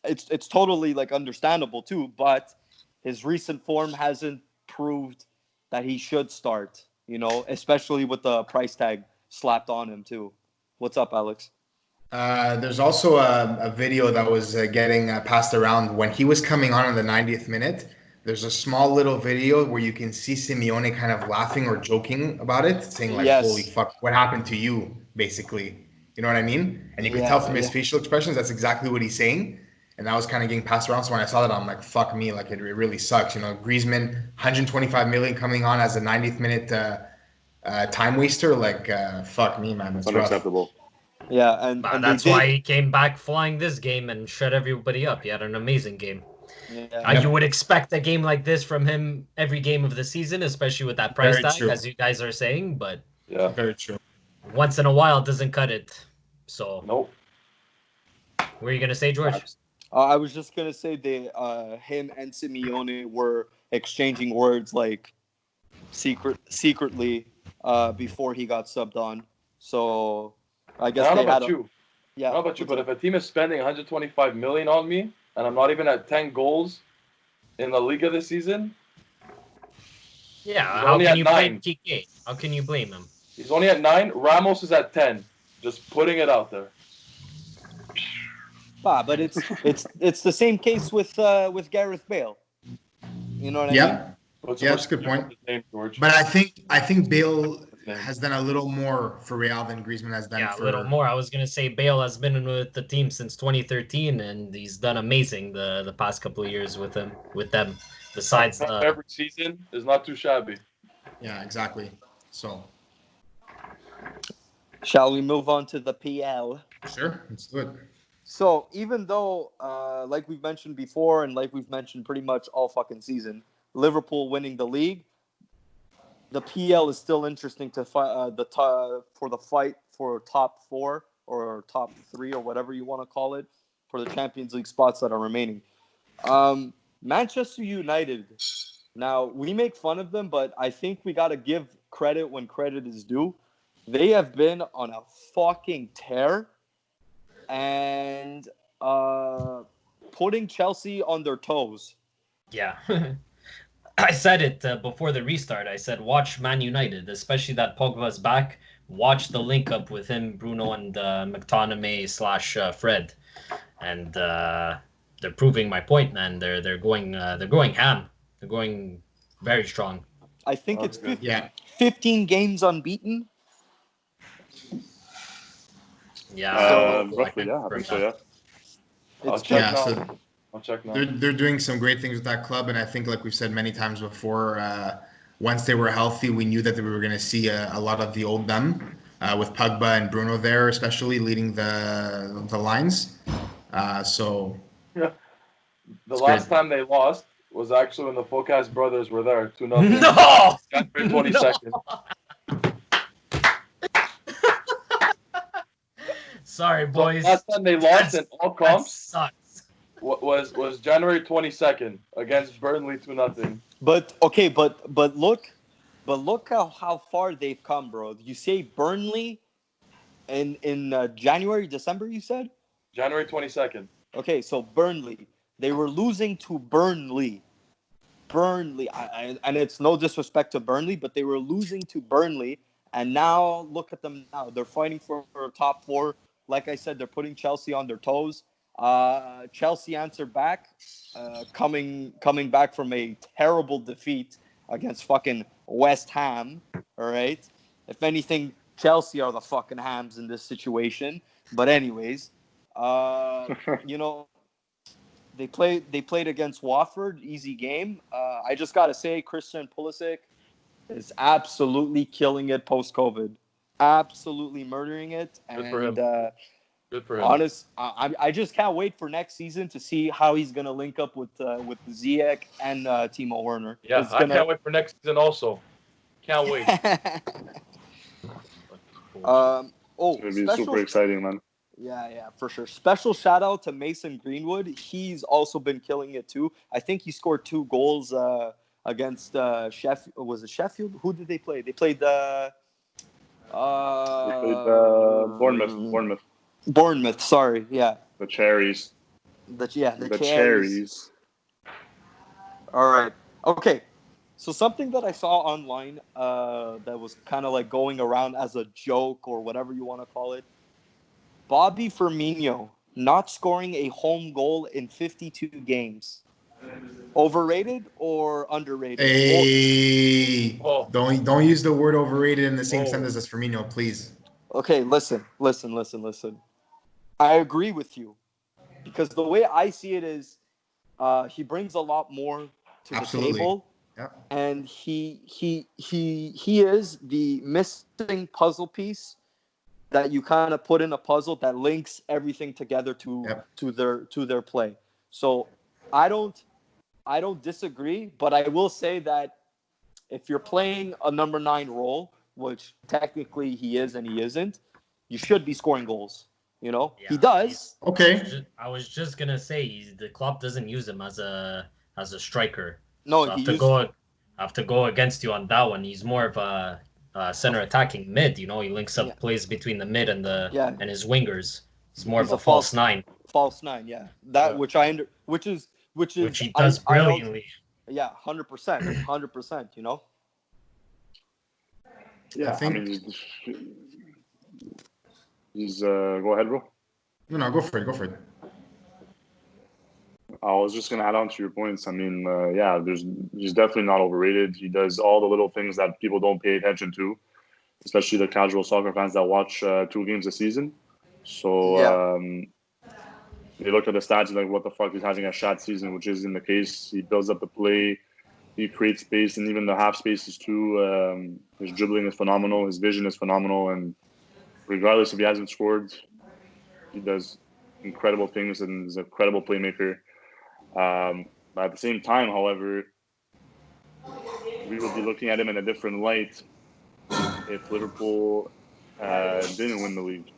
it's totally like understandable too. But his recent form hasn't proved that he should start, especially with the price tag slapped on him too. What's up, Alex? There's also a video that was getting passed around when he was coming on in the 90th minute. There's a small little video where you can see Simeone kind of laughing or joking about it, saying like, holy fuck, what happened to you, basically. You know what I mean? And you can tell from his facial expressions, that's exactly what he's saying. And that was kind of getting passed around. So when I saw that, I'm like, fuck me, like it really sucks. Griezmann, 125 million coming on as a 90th minute time waster. Like, fuck me, man. It's unacceptable. Rough. Yeah, and that's why he came back flying this game and shut everybody up. He had an amazing game. Yeah. You would expect a game like this from him every game of the season, especially with that price tag, as you guys are saying. But yeah, very true. Once in a while, it doesn't cut it. So nope. What are you gonna say, George? I was just gonna say him and Simeone were exchanging words like secretly before he got subbed on. So I guess I don't know about you. Yeah. I don't know about you, but if a team is spending 125 million on me and I'm not even at 10 goals in the Liga this season, how can you blame Kike? How can you blame him? He's only at 9. Ramos is at 10. Just putting it out there. But it's the same case with Gareth Bale. You know what I mean? Yeah, that's a good point. But I think Bale has done a little more for Real than Griezmann has done. A little more. I was gonna say Bale has been with the team since 2013, and he's done amazing the past couple of years with them. Besides every season is not too shabby. Yeah, exactly. So, shall we move on to the PL? Sure, let's do it. So even though, like we've mentioned before, and like we've mentioned pretty much all fucking season, Liverpool winning the league, the PL is still interesting to for the fight for top 4 or top 3 or whatever you want to call it for the Champions League spots that are remaining. Manchester United. Now we make fun of them, but I think we got to give credit when credit is due. They have been on a fucking tear. And putting Chelsea on their toes. Yeah. I said it before the restart. I said, watch Man United, especially that Pogba's back. Watch the link up with him, Bruno, and McTominay / Fred. And they're proving my point, man. They're going ham. They're going very strong. I think That's it's good. 15 games unbeaten. Yeah. Roughly, yeah. I think so, yeah. I'll check Yeah, now. so I'll check now. they're doing some great things with that club, and I think, like we've said many times before, once they were healthy, we knew that we were going to see a lot of the old them, with Pogba and Bruno there, especially leading the lines. So The It's last great. time they lost was actually when the Focas brothers were there, 2-0. No! January 22nd. Sorry, So boys. last time they lost in all That comps sucks. was January 22nd against Burnley 2-0. But look how far they've come, bro. You say Burnley in January, December, you said? January 22nd. Okay, so Burnley, they were losing to Burnley. And it's no disrespect to Burnley, but they were losing to Burnley, and now look at them now. They're fighting for top four. Like I said, they're putting Chelsea on their toes. Chelsea answered back, coming back from a terrible defeat against fucking West Ham. All right. If anything, Chelsea are the fucking hams in this situation. But anyways, you know, they played against Watford, easy game. I just gotta say, Christian Pulisic is absolutely killing it post-COVID, absolutely murdering it. Good for him. Good for him. I just can't wait for next season to see how he's gonna link up with Ziyech and Timo Werner. Yeah, I can't wait for next season also. Can't wait. It's going to be super exciting, man. Yeah, for sure. Special shout out to Mason Greenwood. He's also been killing it too. I think he scored 2 goals against Sheffield. Was it Sheffield? Who did they play? They played Bournemouth. Bournemouth. Sorry, yeah. The Cherries. The Cherries. Cherries. All right. Okay. So something that I saw online that was kind of like going around as a joke or whatever you want to call it. Bobby Firmino not scoring a home goal in 52 games. Overrated or underrated? Hey, don't use the word overrated in the same sentence as Firmino, please. Okay, listen. I agree with you because the way I see it is, he brings a lot more to the table, and he is the missing puzzle piece that you kind of put in a puzzle that links everything together to their play. So I don't disagree, but I will say that if you're playing a number 9 role, which technically he is and he isn't, you should be scoring goals. You know, he does. Okay. I was just gonna say the club doesn't use him as a striker. No, so I have to go against you on that one. He's more of a center attacking mid. You know, he links up plays between the mid and and his wingers. He's more of a false 9. False 9, yeah. Which he does brilliantly. 100%. You know. Yeah, I mean, he's go ahead, bro. No, go for it. I was just gonna add on to your points. I mean, he's definitely not overrated. He does all the little things that people don't pay attention to, especially the casual soccer fans that watch 2 games a season. So they look at the stats and like, what the fuck, he's having a shot season, which isn't the case. He builds up the play, he creates space, and even the half spaces too. His dribbling is phenomenal, his vision is phenomenal, and regardless if he hasn't scored, he does incredible things and is a credible playmaker. But at the same time, however, we will be looking at him in a different light if Liverpool didn't win the league.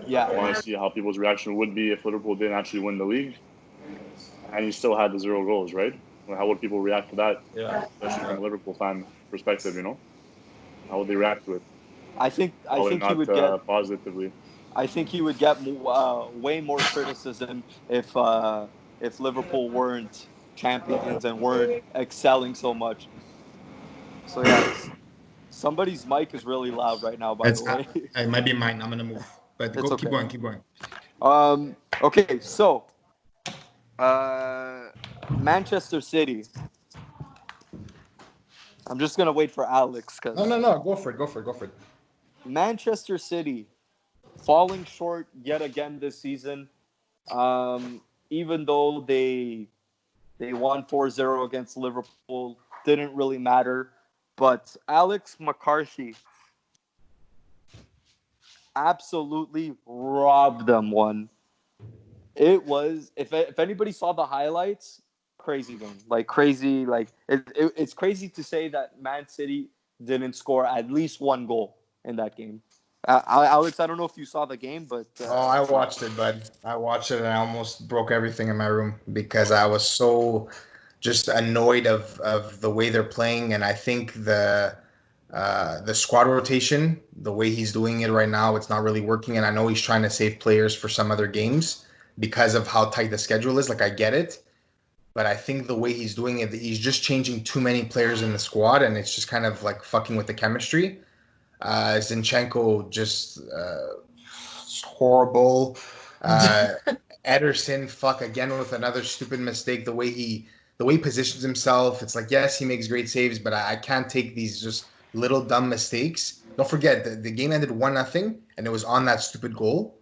Yeah. I want to see how people's reaction would be if Liverpool didn't actually win the league and he still had the 0 goals, right? How would people react to that? Yeah. Especially from a Liverpool fan perspective, you know? How would they react to it? I think he would get positively. I think he would get way more criticism if Liverpool weren't champions and weren't excelling so much. So yeah, somebody's mic is really loud right now. By the way, it might be mine. I'm gonna move, but keep going. Okay, so Manchester City. I'm just gonna wait for Alex because No. Go for it. Manchester City falling short yet again this season. Even though they won 4-0 against Liverpool, didn't really matter. But Alex McCarthy absolutely robbed them one. It was if anybody saw the highlights, crazy game. Like crazy, like it's crazy to say that Man City didn't score at least one goal in that game. Alex, I don't know if you saw the game, but I watched it, bud. I watched it and I almost broke everything in my room because I was so just annoyed of the way they're playing, and I think the squad rotation, the way he's doing it right now, it's not really working. And I know he's trying to save players for some other games because of how tight the schedule is. Like I get it, but I think the way he's doing it, he's just changing too many players in the squad, and it's just kind of like fucking with the chemistry. Zinchenko just horrible. Ederson, fuck again with another stupid mistake. The way he positions himself, it's like yes, he makes great saves, but I can't take these just little dumb mistakes. Don't forget the game ended 1-0, and it was on that stupid goal.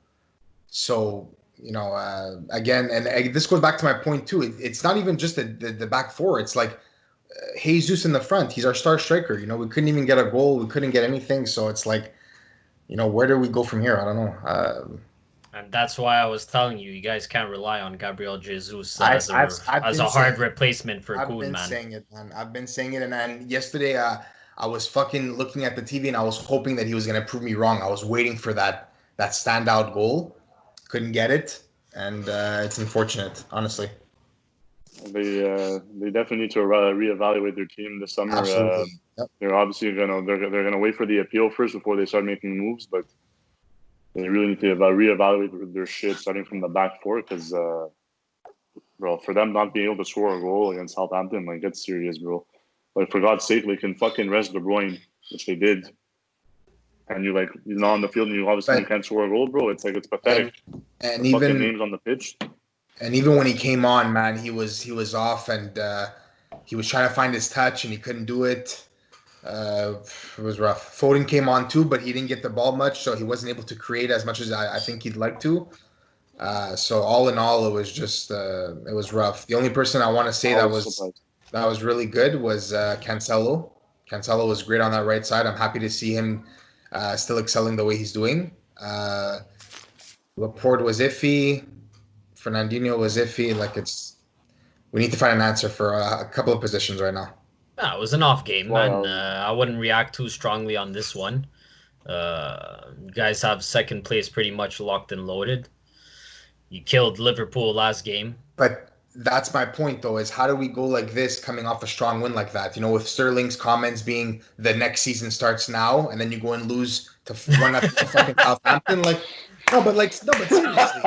So again, and this goes back to my point too. It's not even just the back four. It's like Jesus in the front. He's our star striker. We couldn't even get a goal. We couldn't get anything. So it's like, where do we go from here? I don't know. And that's why I was telling you guys can't rely on Gabriel Jesus as a hard replacement for Koeman, man. I've been saying it, man. I've been saying it, and then yesterday I was fucking looking at the TV, and I was hoping that he was gonna prove me wrong. I was waiting for that standout goal. Couldn't get it, and it's unfortunate, honestly. They definitely need to reevaluate their team this summer. Absolutely. Yep. They're obviously gonna wait for the appeal first before they start making moves, but they really need to reevaluate their shit starting from the back four because, bro, for them not being able to score a goal against Southampton, like, get serious, bro. Like, for God's sake, they can fucking rest De Bruyne, which they did. And you're not on the field and you obviously can't score a goal, bro. It's like, it's pathetic. And the even fucking names on the pitch. And even when he came on, man, he was off, and he was trying to find his touch and he couldn't do it. It was rough. Foden came on too, but he didn't get the ball much, so he wasn't able to create as much as I think he'd like to. So all in all, it was just it was rough. The only person I want to say that was really good was Cancelo. Cancelo was great on that right side. I'm happy to see him still excelling the way he's doing. Laporte was iffy. Fernandinho was iffy. We need to find an answer for a couple of positions right now. No, it was an off game, man. I wouldn't react too strongly on this one. You guys have second place pretty much locked and loaded. You killed Liverpool last game. But that's my point, though, is how do we go like this coming off a strong win like that? With Sterling's comments being the next season starts now, and then you go and lose to one at fucking Southampton. But seriously.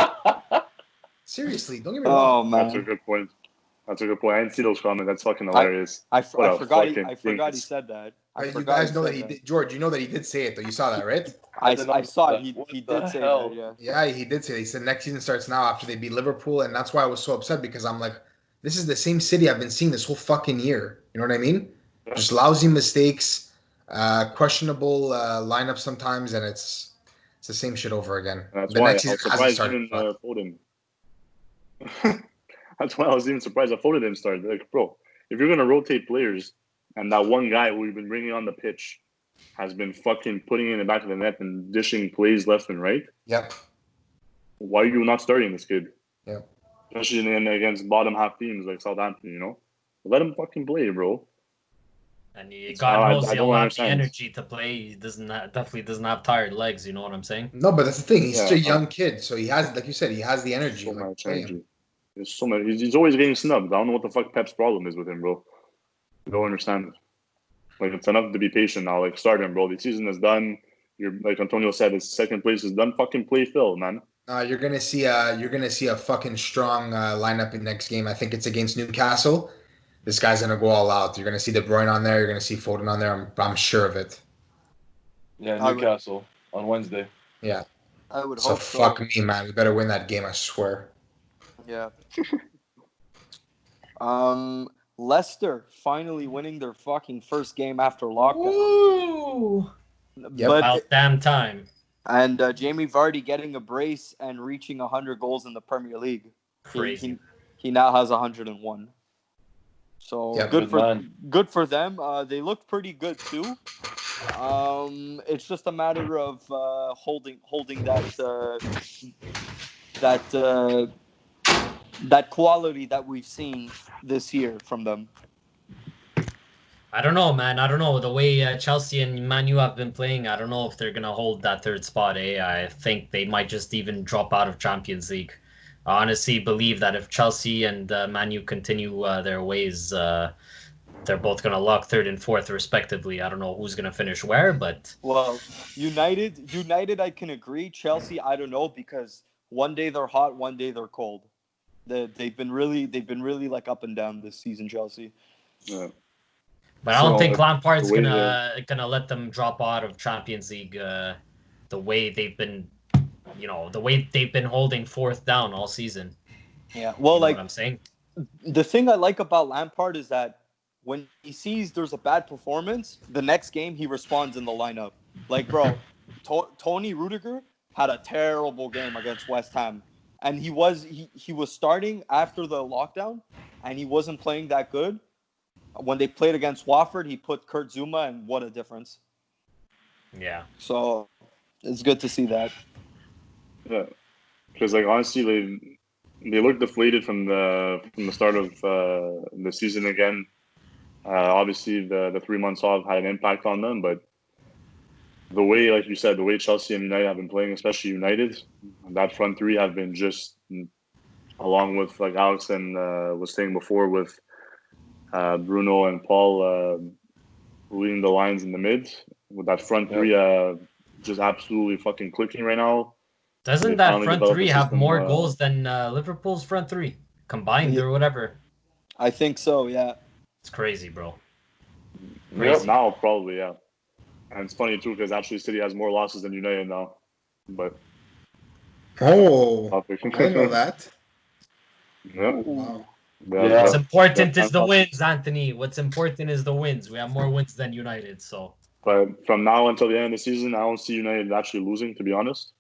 Seriously, don't get me wrong. Oh, man. That's a good point. I didn't see those comments. That's fucking hilarious. I forgot he said that. You guys know that he did. George, you know that he did say it, though. You saw that, right? I saw it. He did say that, yeah. Yeah, he did say that. He said next season starts now after they beat Liverpool, and that's why I was so upset because I'm like, this is the same City I've been seeing this whole fucking year. You know what I mean? Yeah. Just lousy mistakes, questionable lineup sometimes, and it's the same shit over again. That's why I was surprised even Foden. That's why I was even surprised that Foden didn't start. Like, bro, if you're gonna rotate players, and that one guy who you've been bringing on the pitch has been fucking putting in the back of the net and dishing plays left and right. Yep. Why are you not starting this kid? Yep. Especially against bottom half teams like Southampton, Let him fucking play, bro. And God knows he'll have the energy to play. He definitely doesn't have tired legs. You know what I'm saying? No, but that's the thing. He's a young kid, so he has, like you said, he has the energy. So much energy. There's so much. He's always getting snubbed. I don't know what the fuck Pep's problem is with him, bro. I don't understand it. It's enough to be patient now. Start him, bro. The season is done. You're like Antonio said, his second place is done. Fucking play Phil, man. You're gonna see a fucking strong lineup in next game. I think it's against Newcastle. This guy's gonna go all out. You're gonna see De Bruyne on there. You're gonna see Foden on there. I'm sure of it. Yeah, Newcastle on Wednesday. Yeah. I would hope so. Fuck me, man. We better win that game. I swear. Yeah. Leicester finally winning their fucking first game after lockdown. Ooh. Yep. About damn time. And Jamie Vardy getting a brace and reaching 100 goals in the Premier League. Crazy. He now has 101. So Yep. good for them. They look pretty good too. It's just a matter of holding that quality that we've seen this year from them. I don't know, man. I don't know. The way Chelsea and Man U have been playing, I don't know if they're going to hold that third spot. I think they might just even drop out of Champions League. I honestly believe that if Chelsea and Man U continue their ways, they're both going to lock third and fourth, respectively. I don't know who's going to finish where, but... Well, United, I can agree. Chelsea, I don't know, because one day they're hot, one day they're cold. They've been really like up and down this season, Chelsea. Yeah. But I don't think Lampard's gonna let them drop out of Champions League. The way they've been, holding fourth down all season. Yeah, well, you know what I'm saying. The thing I like about Lampard is that when he sees there's a bad performance, the next game he responds in the lineup. Like, bro, Tony Rudiger had a terrible game against West Ham, and he was starting after the lockdown, and he wasn't playing that good. When they played against Watford, he put Kurt Zouma, and what a difference. Yeah. So it's good to see that. Yeah, because honestly, they look deflated from the start of the season again. Obviously, the 3 months off had an impact on them, but the way, like you said, the way Chelsea and United have been playing, especially United, that front three have been just, along with like Alex and was saying before, with Bruno and Paul leading the lines in the mid, with that front three just absolutely fucking clicking right now. Doesn't that front three have more goals than Liverpool's front three combined or whatever? I think so, yeah. It's crazy, bro. Yep, now probably, yeah. And it's funny too because actually City has more losses than United now. But I didn't know that. Yeah. Wow. Yeah. What's important is the wins, Anthony. What's important is the wins. We have more wins than United, so. But from now until the end of the season, I don't see United actually losing, to be honest.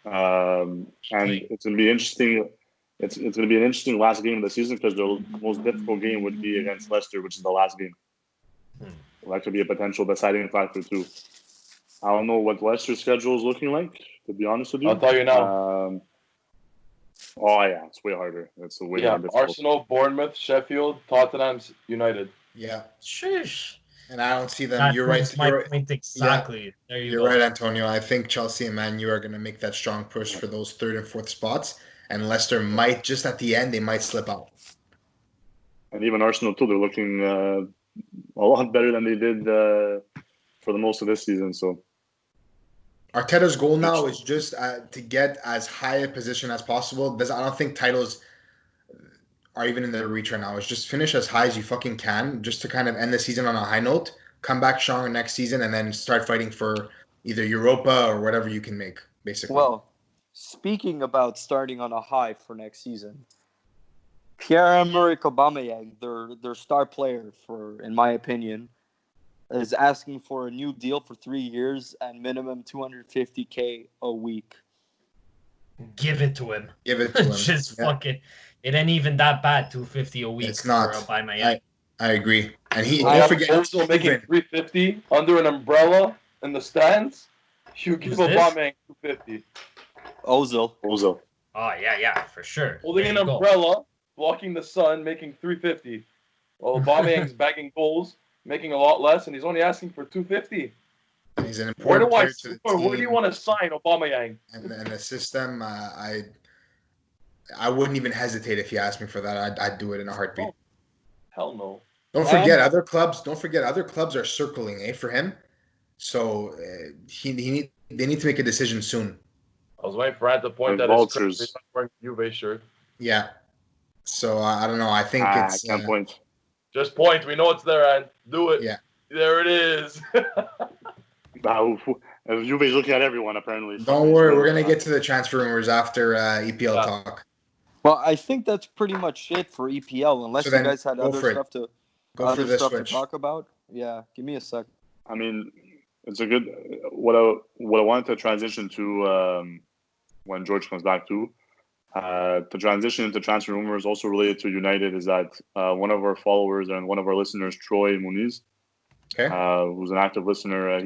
And it's gonna be interesting. It's gonna be an interesting last game of the season because the most difficult game would be against Leicester, which is the last game. Well, that could be a potential deciding factor too. I don't know what Leicester's schedule is looking like, to be honest with you. I'll tell you now. Oh yeah, it's way harder. It's way more difficult. Arsenal, Bournemouth, Sheffield, Tottenham, United. Yeah. Shush. And I don't see them. You're right. My point exactly. Yeah. There you go. You're right, Antonio. I think Chelsea and Man U are going to make that strong push for those third and fourth spots, and Leicester might just at the end they might slip out. And even Arsenal too. They're looking a lot better than they did for the most of this season. So Arteta's goal now is just to get as high a position as possible. I don't think titles are even in their reach right now. It's just finish as high as you fucking can, just to kind of end the season on a high note, come back stronger next season, and then start fighting for either Europa or whatever you can make, basically. Well, speaking about starting on a high for next season, Pierre-Emerick Aubameyang, their star player, in my opinion, is asking for a new deal for 3 years and minimum $250K a week. Give it to him. Give it to him. Just fucking. It ain't even that bad. $250 a week. It's not. For Aubameyang. I agree. And don't forget also making $350 under an umbrella in the stands. You give Aubameyang $250. Ozil. Ozil. Oh yeah, for sure. Holding an umbrella, blocking the sun, making $350. Well, Aubameyang's bagging goals, making a lot less, and he's only asking for $250. He's an important player to the team. Where do you want to sign Aubameyang? And the system, I wouldn't even hesitate if you asked me for that. I'd do it in a heartbeat. Oh, hell no. Don't forget other clubs are circling for him. So they need to make a decision soon. I was waiting for Ant to point that he's wearing a Juve shirt. Yeah. So I don't know. I think it's. I can't point. Just point. We know it's there, Ant. Do it. Yeah. There it is. Juve's looking at everyone, apparently. Don't worry. We're going to get to the transfer rumors after EPL talk. Well, I think that's pretty much it for EPL, unless So you then guys had go other for it. stuff to Go for the switch. talk about. Yeah, give me a sec. I mean, it's a good. What I wanted to transition to when George comes back to. To transition into transfer rumors also related to United is that one of our followers and one of our listeners, Troy Muniz, who's an active listener,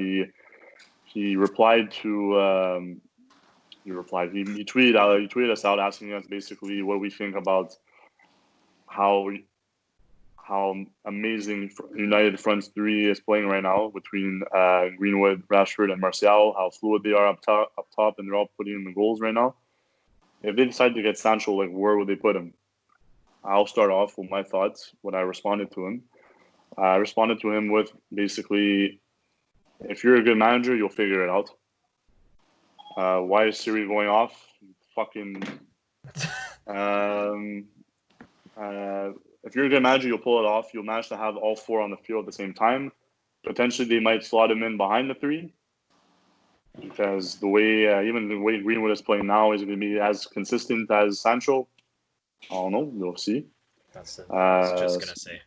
he replied to he tweeted us out asking us basically what we think about how amazing United front three is playing right now between Greenwood, Rashford, and Martial. How fluid they are up top, and they're all putting in the goals right now. If they decide to get Sancho, like, where would they put him? I'll start off with my thoughts when I responded to him. I responded to him with basically, if you're a good manager, you'll figure it out. Why is Siri going off? Fucking. If you're a good manager, you'll pull it off. You'll manage to have all four on the field at the same time. Potentially, they might slot him in behind the three. Because even the way Greenwood is playing now is going to be as consistent as Sancho. I don't know. We'll see. That's what I was just going to say.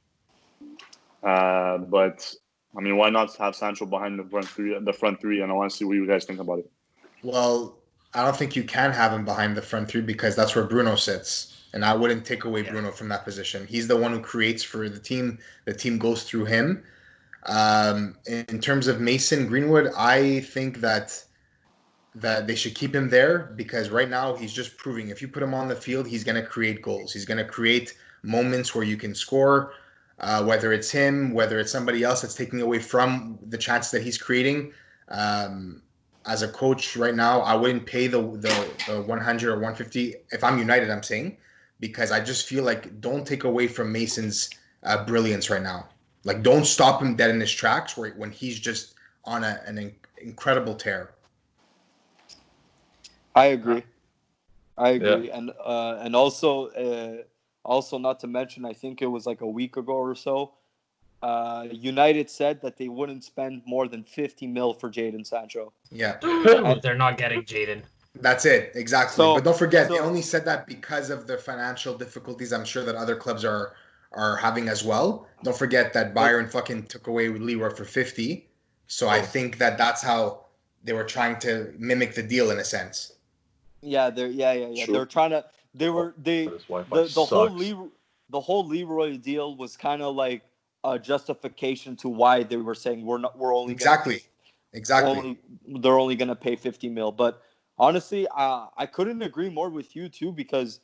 But, I mean, why not have Sancho behind the front three? And I want to see what you guys think about it. Well, I don't think you can have him behind the front three because that's where Bruno sits. And I wouldn't take away Bruno from that position. He's the one who creates for the team. The team goes through him. In terms of Mason Greenwood, I think that they should keep him there because right now he's just proving if you put him on the field, he's going to create goals. He's going to create moments where you can score, whether it's him, whether it's somebody else that's taking away from the chances that he's creating. As a coach right now, I wouldn't pay the 100 or 150 if I'm United, I'm saying, because I just feel like don't take away from Mason's brilliance right now. Like, don't stop him dead in his tracks when he's just on an incredible tear. I agree. Yeah. And also not to mention, I think it was like a week ago or so, United said that they wouldn't spend more than 50 mil for Jadon Sancho. Yeah. They're not getting Jadon. That's it, exactly. So- but don't forget, so- they only said that because of the financial difficulties I'm sure that other clubs are having as well. Don't forget that Bayern fucking took away Leroy for 50. So I think that's how they were trying to mimic the deal in a sense. Yeah, Sure. They're trying to. This Wi-Fi The whole Leroy deal was kind of like a justification to why they were saying we're only Exactly. they're only gonna pay 50 mil. But honestly, I couldn't agree more with you too because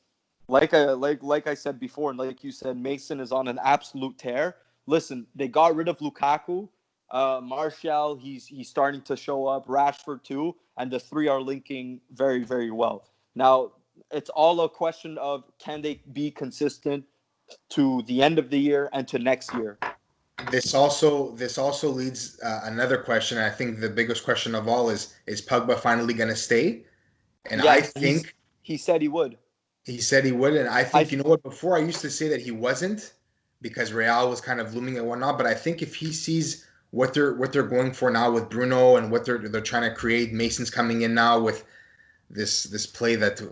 like I said before, and like you said, Mason is on an absolute tear. Listen, they got rid of Lukaku. Martial, he's starting to show up. Rashford too, and the three are linking very, very well. Now it's all a question of can they be consistent to the end of the year and to next year. This also leads another question. I think the biggest question of all is Pogba finally going to stay? And Yeah, I think he said he would. He said he would, and I think you know what? Before I used to say that he wasn't because Real was kind of looming and whatnot. But I think if he sees what they're going for now with Bruno and what they're trying to create, Mason's coming in now with this play that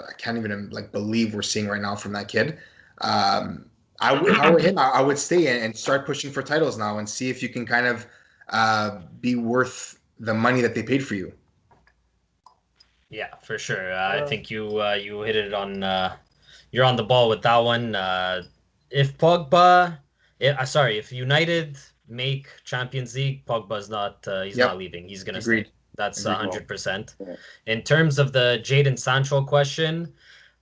I can't even believe we're seeing right now from that kid. I would stay and start pushing for titles now and see if you can kind of be worth the money that they paid for you. Yeah, for sure. I think you hit it on. You're on the ball with that one. If Pogba, if United make Champions League, Pogba's not. He's not leaving. He's gonna stay. That's 100%. In terms of the Jadon Sancho question,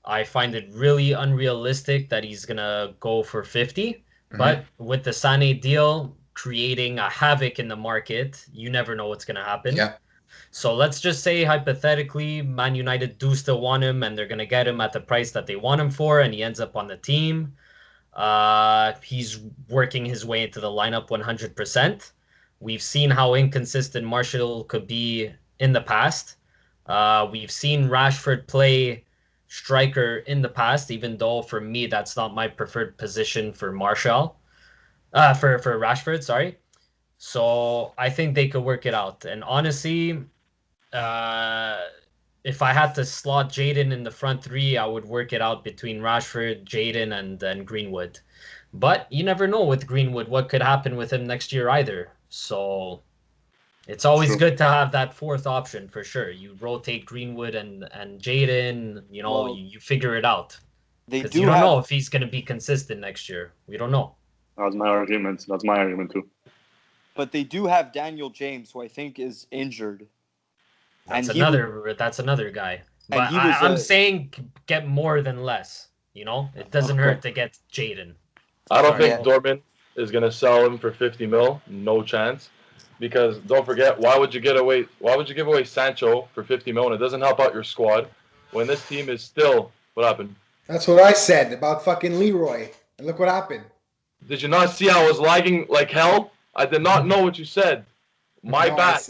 I find it really unrealistic that he's gonna go for 50. Mm-hmm. But with the Sané deal creating a havoc in the market, you never know what's gonna happen. Yeah. So let's just say hypothetically, Man United do still want him, and they're gonna get him at the price that they want him for, and he ends up on the team. He's working his way into the lineup 100%. We've seen how inconsistent Martial could be in the past. We've seen Rashford play striker in the past, even though for me that's not my preferred position for Martial. For Rashford, sorry. So I think they could work it out. And honestly, if I had to slot Jadon in the front three, I would work it out between Rashford, Jadon, and then Greenwood. But you never know with Greenwood what could happen with him next year either. So it's always True. good to have that fourth option for sure. You rotate Greenwood and Jadon, Well, you figure it out. They Because do you don't have know if he's going to be consistent next year. We don't know. That's my argument. That's my argument too. But they do have Daniel James, who I think is injured. That's And he another guy. But he was I'm saying get more than less. It doesn't hurt to get Jadon. I don't Sorry, think Dortmund is going to sell him for 50 mil. No chance. Because don't forget, why would you give away Sancho for 50 mil and it doesn't help out your squad when this team is still what happened? That's what I said about fucking Leroy. And look what happened. Did you not see I was lagging like hell? I did not know what you said. My bad.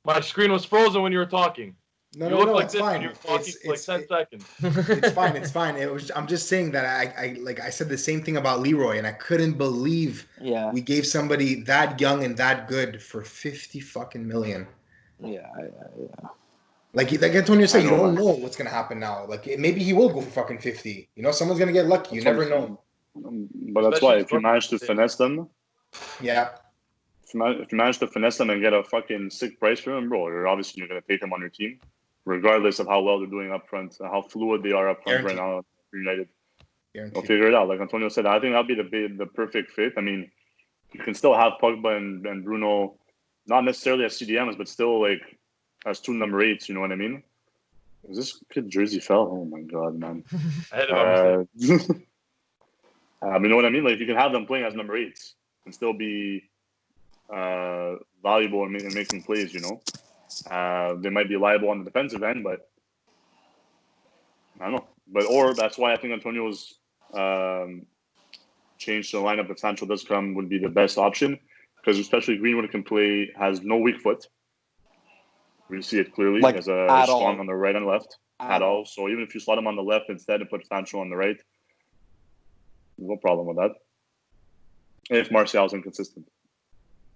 My screen was frozen when you were talking. No, you looked like it's this fine. when you were talking for like 10 seconds. It's fine. I'm just saying that I said the same thing about Leroy, and I couldn't believe we gave somebody that young and that good for 50 fucking million. Yeah. Like Antonio said, you don't know what's gonna happen now. Like maybe he will go for fucking 50. Someone's gonna get lucky. You never know. But that's why if you manage to finesse them, if you manage to finesse them and get a fucking sick price for them, bro, you're obviously going to take them on your team, regardless of how well they're doing up front, how fluid they are up front right now for United. They'll figure it out. Like Antonio said, I think that'll be the perfect fit. I mean, you can still have Pogba and Bruno, not necessarily as CDMs, but still like as 2 number 8s. You know what I mean? Is this kid jersey fell? Oh my god, man! I had it by mistake. You know what I mean? Like you can have them playing as number 8s and still be valuable in making plays. They might be liable on the defensive end, but I don't know. Or that's why I think Antonio's change to the lineup if Sancho does come would be the best option, because especially Greenwood has no weak foot. We see it clearly as a strong on the right and left at all. So even if you slot him on the left instead and put Sancho on the right, no problem with that. If Martial's inconsistent.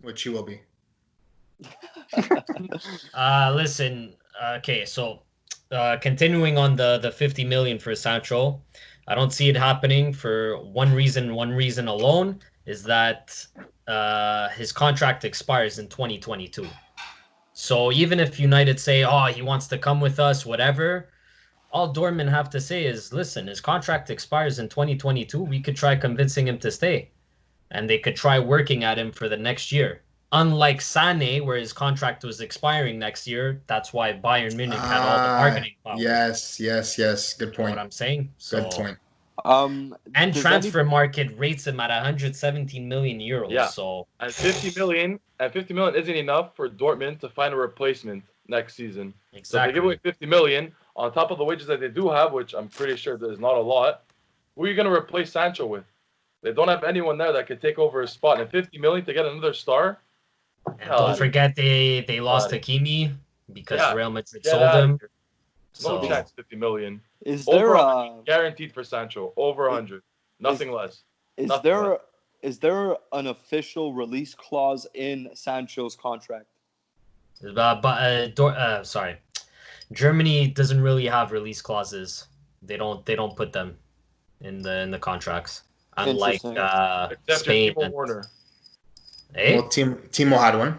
Which he will be. Listen, okay, so continuing on the 50 million for Sancho, I don't see it happening for one reason alone, is that his contract expires in 2022. So even if United say, he wants to come with us, whatever, all Dortmund have to say is, listen, his contract expires in 2022. We could try convincing him to stay. And they could try working at him for the next year. Unlike Sané, where his contract was expiring next year, that's why Bayern Munich had all the bargaining power. Yes. Good point. You know what I'm saying? Good point. And transfer market rates him at 117 million euros. Yeah. So and 50 million isn't enough for Dortmund to find a replacement next season. Exactly. So if they give away 50 million on top of the wages that they do have, which I'm pretty sure there's not a lot, who are you going to replace Sancho with? They don't have anyone there that could take over his spot. And 50 million to get another star? And don't forget they lost Hakimi because Real Madrid sold him. No chance, 50 million. Is over there guaranteed for Sancho? Over 100. Nothing less. Is there an official release clause in Sancho's contract? Sorry. Germany doesn't really have release clauses. They don't put them in the contracts. Unlike Spain Timo Werner. Hey? Well, Timo had one.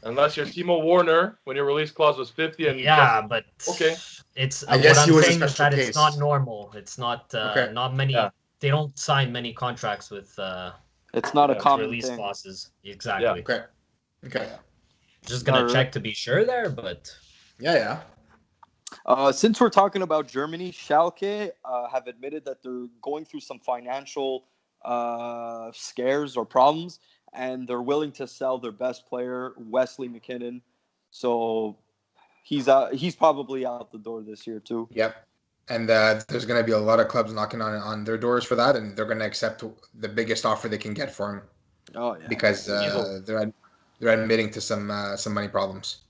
Unless you're Timo Werner, when your release clause was 50. And but okay. It's I guess what he I'm was a saying is special that case. it's not normal. It's not not many. Yeah. They don't sign many contracts with It's not a common release thing. clauses. Exactly. Okay. Just gonna check to be sure there, but Yeah. Since we're talking about Germany, Schalke have admitted that they're going through some financial scares or problems, and they're willing to sell their best player, Wesley McKinnon. So he's probably out the door this year too. Yep. And there's going to be a lot of clubs knocking on their doors for that, and they're going to accept the biggest offer they can get for him. Oh yeah. Because they're admitting to some money problems.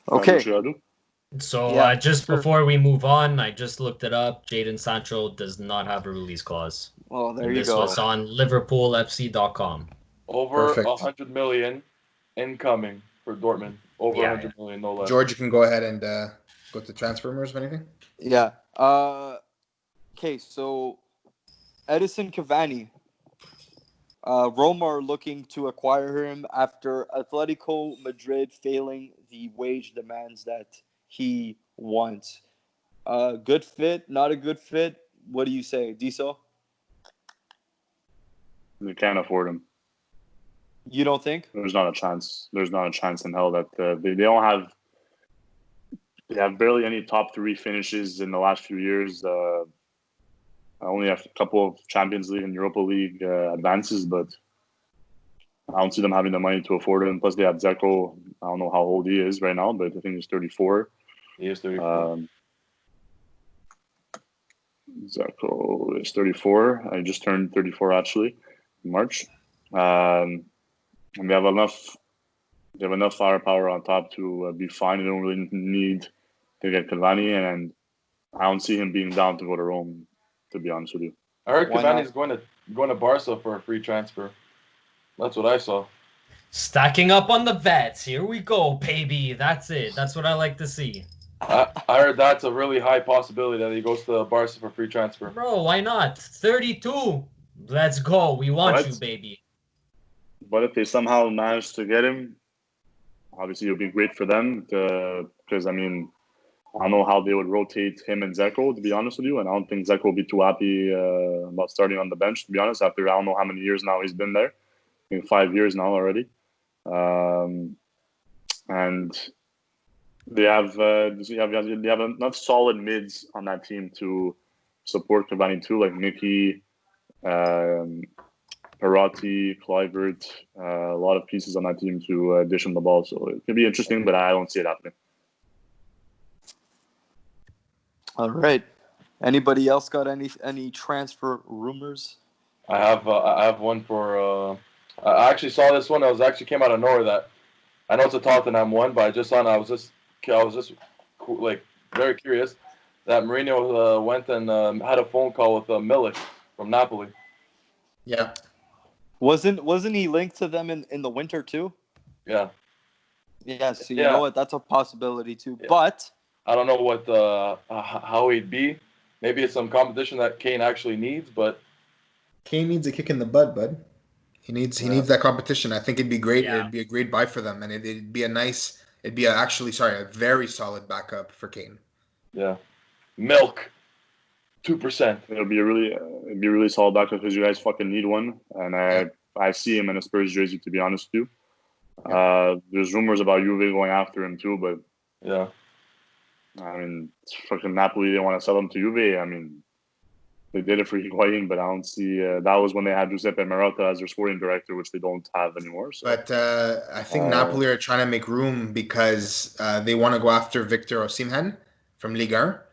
Okay. So just before we move on, I just looked it up. Jadon Sancho does not have a release clause. Well, there and you this go. was on LiverpoolFC.com. Over Perfect. 100 million incoming for Dortmund. Over Yeah, 100 million, no less. George, you can go ahead and go to transfer rumors, if anything. Yeah. Okay, so Edison Cavani. Roma are looking to acquire him after Atletico Madrid failing the wage demands that he wants. Good fit, not a good fit. What do you say, Diso? They can't afford him. You don't think? There's not a chance. There's not a chance in hell that they don't have. They have barely any top 3 finishes in the last few years. I only have a couple of Champions League and Europa League advances, but I don't see them having the money to afford him. Plus, they have Dzeko. I don't know how old he is right now, but I think he's 34. He is 34. Dzeko is 34. I just turned 34 actually in March. And they have enough firepower on top to be fine. They don't really need to get Cavani, and I don't see him being down to go to Rome, to be honest with you. I heard Why Cavani's going to Barca for a free transfer. That's what I saw. Stacking up on the vets. Here we go, baby. That's it. That's what I like to see. I heard that's a really high possibility that he goes to Barca for free transfer. Bro, why not? 32. Let's go. We want you, baby. But if they somehow manage to get him, obviously it would be great for them because, I mean, I don't know how they would rotate him and Dzeko, to be honest with you. And I don't think Dzeko will be too happy about starting on the bench, to be honest, after I don't know how many years now he's been there. I think 5 years now already. And they have enough solid mids on that team to support Cavani too, like Mickey, Perotti, Kluivert, a lot of pieces on that team to dish him the ball. So it could be interesting, but I don't see it happening. All right. Anybody else got any transfer rumors? I have one for. I actually saw this one. It actually came out of nowhere. That I know it's a Tottenham one, but I just saw. I was just like very curious that Mourinho went and had a phone call with Milik from Napoli. Yeah. Wasn't he linked to them in the winter too? Yeah. Yeah. So you know what? That's a possibility too. Yeah. But I don't know what how he'd be. Maybe it's some competition that Kane actually needs, but Kane needs a kick in the butt, bud. He needs that competition. I think it'd be great. Yeah. It'd be a great buy for them, and it'd be a very solid backup for Kane. Yeah, milk, 2%. It'd be a really solid backup because you guys fucking need one, and I see him in a Spurs jersey, to be honest with you. Yeah. There's rumors about Juve going after him too, but yeah. I mean, fucking Napoli, they want to sell him to Juve. I mean, they did it for Higuain, but I don't see... that was when they had Giuseppe Marotta as their sporting director, which they don't have anymore. So. But I think Napoli are trying to make room because they want to go after Victor Osimhen from Liga.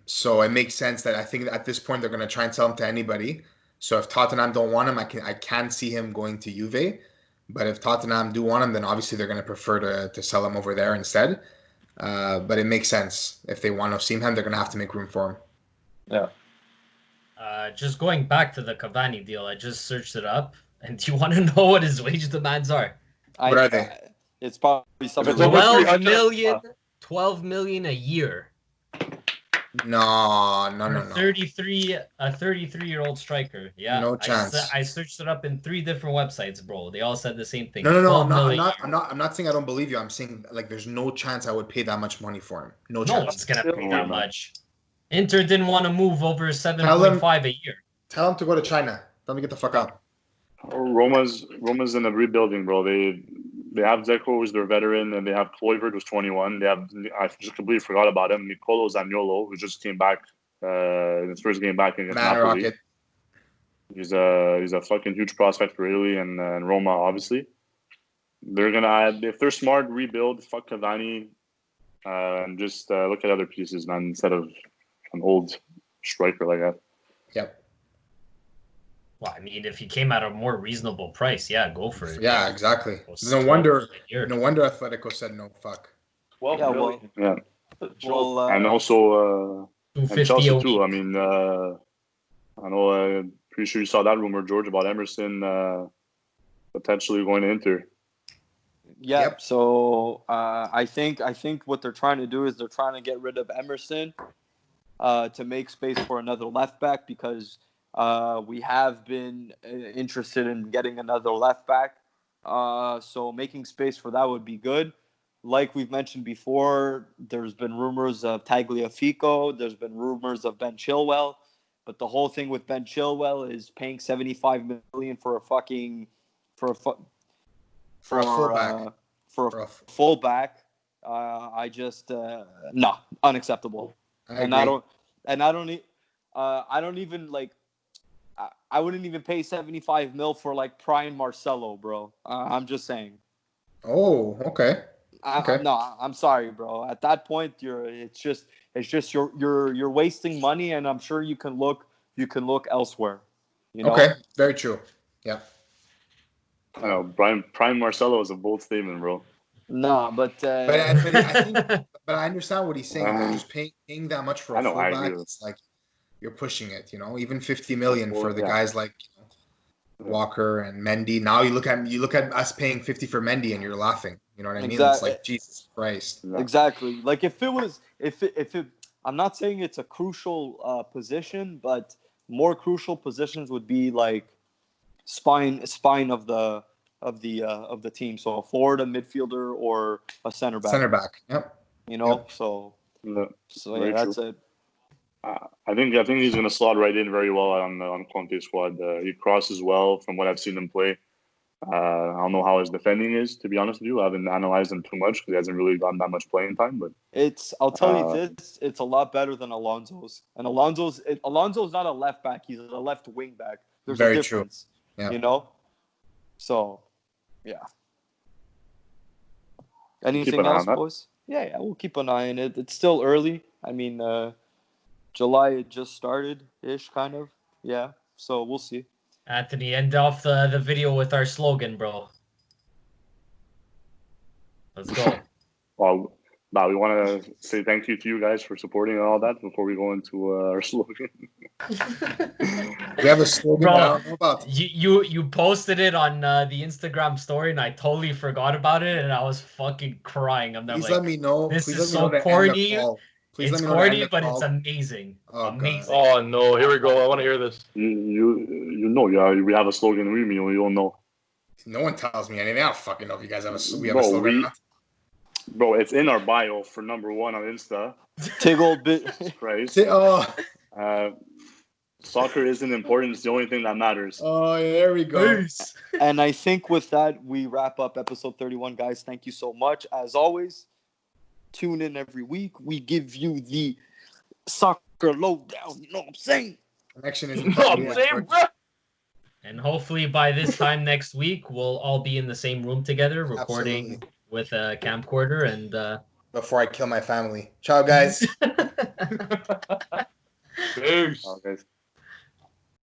So it makes sense that I think at this point they're going to try and sell him to anybody. So if Tottenham don't want him, I can see him going to Juve. But if Tottenham do want him, then obviously they're going to prefer to sell him over there instead. But it makes sense. If they want Osimhen, they're going to have to make room for him. Yeah. Just going back to the Cavani deal, I just searched it up. And do you want to know what his wage demands are? What are they? It's probably something. 12 million a year. No. A 33-year-old striker. Yeah. No chance. I searched it up in 3 different websites, bro. They all said the same thing. No. I'm not saying I don't believe you. I'm saying like there's no chance I would pay that much money for him. No chance. No one's gonna pay that much. Inter didn't want to move over 7.5 a year. Tell him to go to China. Tell him to get the fuck out. Roma's in a rebuilding, bro. They have Dzeko, who's their veteran, and they have Kluivert, who's 21. They have, I just completely forgot about him, Nicolo Zaniolo, who just came back in his first game back against Napoli. Rocket. He's a fucking huge prospect for Italy and Roma, obviously. They're gonna add, if they're smart, rebuild, fuck Cavani, and just look at other pieces, man, instead of an old striker like that. Yep. Well, I mean, if he came at a more reasonable price, go for it. Yeah, exactly. No wonder Atletico said no. Fuck. 12 million. Yeah. Well, and also and Chelsea too. I mean, I know. Pretty sure you saw that rumor, George, about Emerson potentially going to Inter. Yeah. Yep. So I think what they're trying to do is they're trying to get rid of Emerson to make space for another left back because we have been interested in getting another left back. So making space for that would be good. Like we've mentioned before, there's been rumors of Tagliafico. There's been rumors of Ben Chilwell. But the whole thing with Ben Chilwell is paying $75 million for a fucking for a fullback. I just no, unacceptable. I don't even like. I wouldn't even pay 75 mil for like prime Marcelo, bro. I'm just saying. Oh, okay. I'm sorry, bro. At that point, it's just you're wasting money, and I'm sure you can look elsewhere. You know? Okay, very true. Yeah. I know Prime Marcelo is a bold statement, bro. No, but I think, but I understand what he's saying. Though. Just paying that much for a fullback, it's like you're pushing it. You know, even 50 million for the guys like Walker and Mendy. Now you look at us paying 50 for Mendy, and you're laughing. You know what I mean? It's like Jesus Christ. Exactly. Like if it, I'm not saying it's a crucial position, but more crucial positions would be like spine of the team. So a forward, a midfielder, or a center back. Center back. Yep. You know. Yep. So yeah, that's it. I think he's going to slot right in very well on Conte's squad. He crosses well from what I've seen him play. I don't know how his defending is, to be honest with you. I haven't analyzed him too much because he hasn't really gotten that much playing time. But I'll tell you this: it's a lot better than Alonso's. And Alonso's not a left back; he's a left wing back. There's very a difference, true. Yeah. You know. So, yeah. Anything else, boys? Yeah, we'll keep an eye on it. It's still early. I mean, July it just started ish, kind of. Yeah. So we'll see. Anthony, end off the video with our slogan, bro. Let's go. Well, we want to say thank you to you guys for supporting and all that before we go into our slogan. We have a slogan. Bro, I don't know about. You posted it on the Instagram story, and I totally forgot about it, and I was fucking crying. I'm Please let me know. This Please is let me know so corny. Please It's let me know corny, but it's amazing. Oh, amazing. Oh no! Here we go. I want to hear this. You know, we have a slogan. We don't know. No one tells me anything. I don't fucking know if you guys have a slogan or not. Bro, it's in our bio for number 1 on Insta. Tiggle bit. Christ. Soccer isn't important. It's the only thing that matters. Oh, there we go. Peace. And I think with that, we wrap up episode 31, guys. Thank you so much. As always, tune in every week. We give you the soccer lowdown. You know what I'm saying? Connection is. And hopefully by this time next week, we'll all be in the same room together, recording with a camcorder and. Before I kill my family. Ciao, guys. Peace. Okay.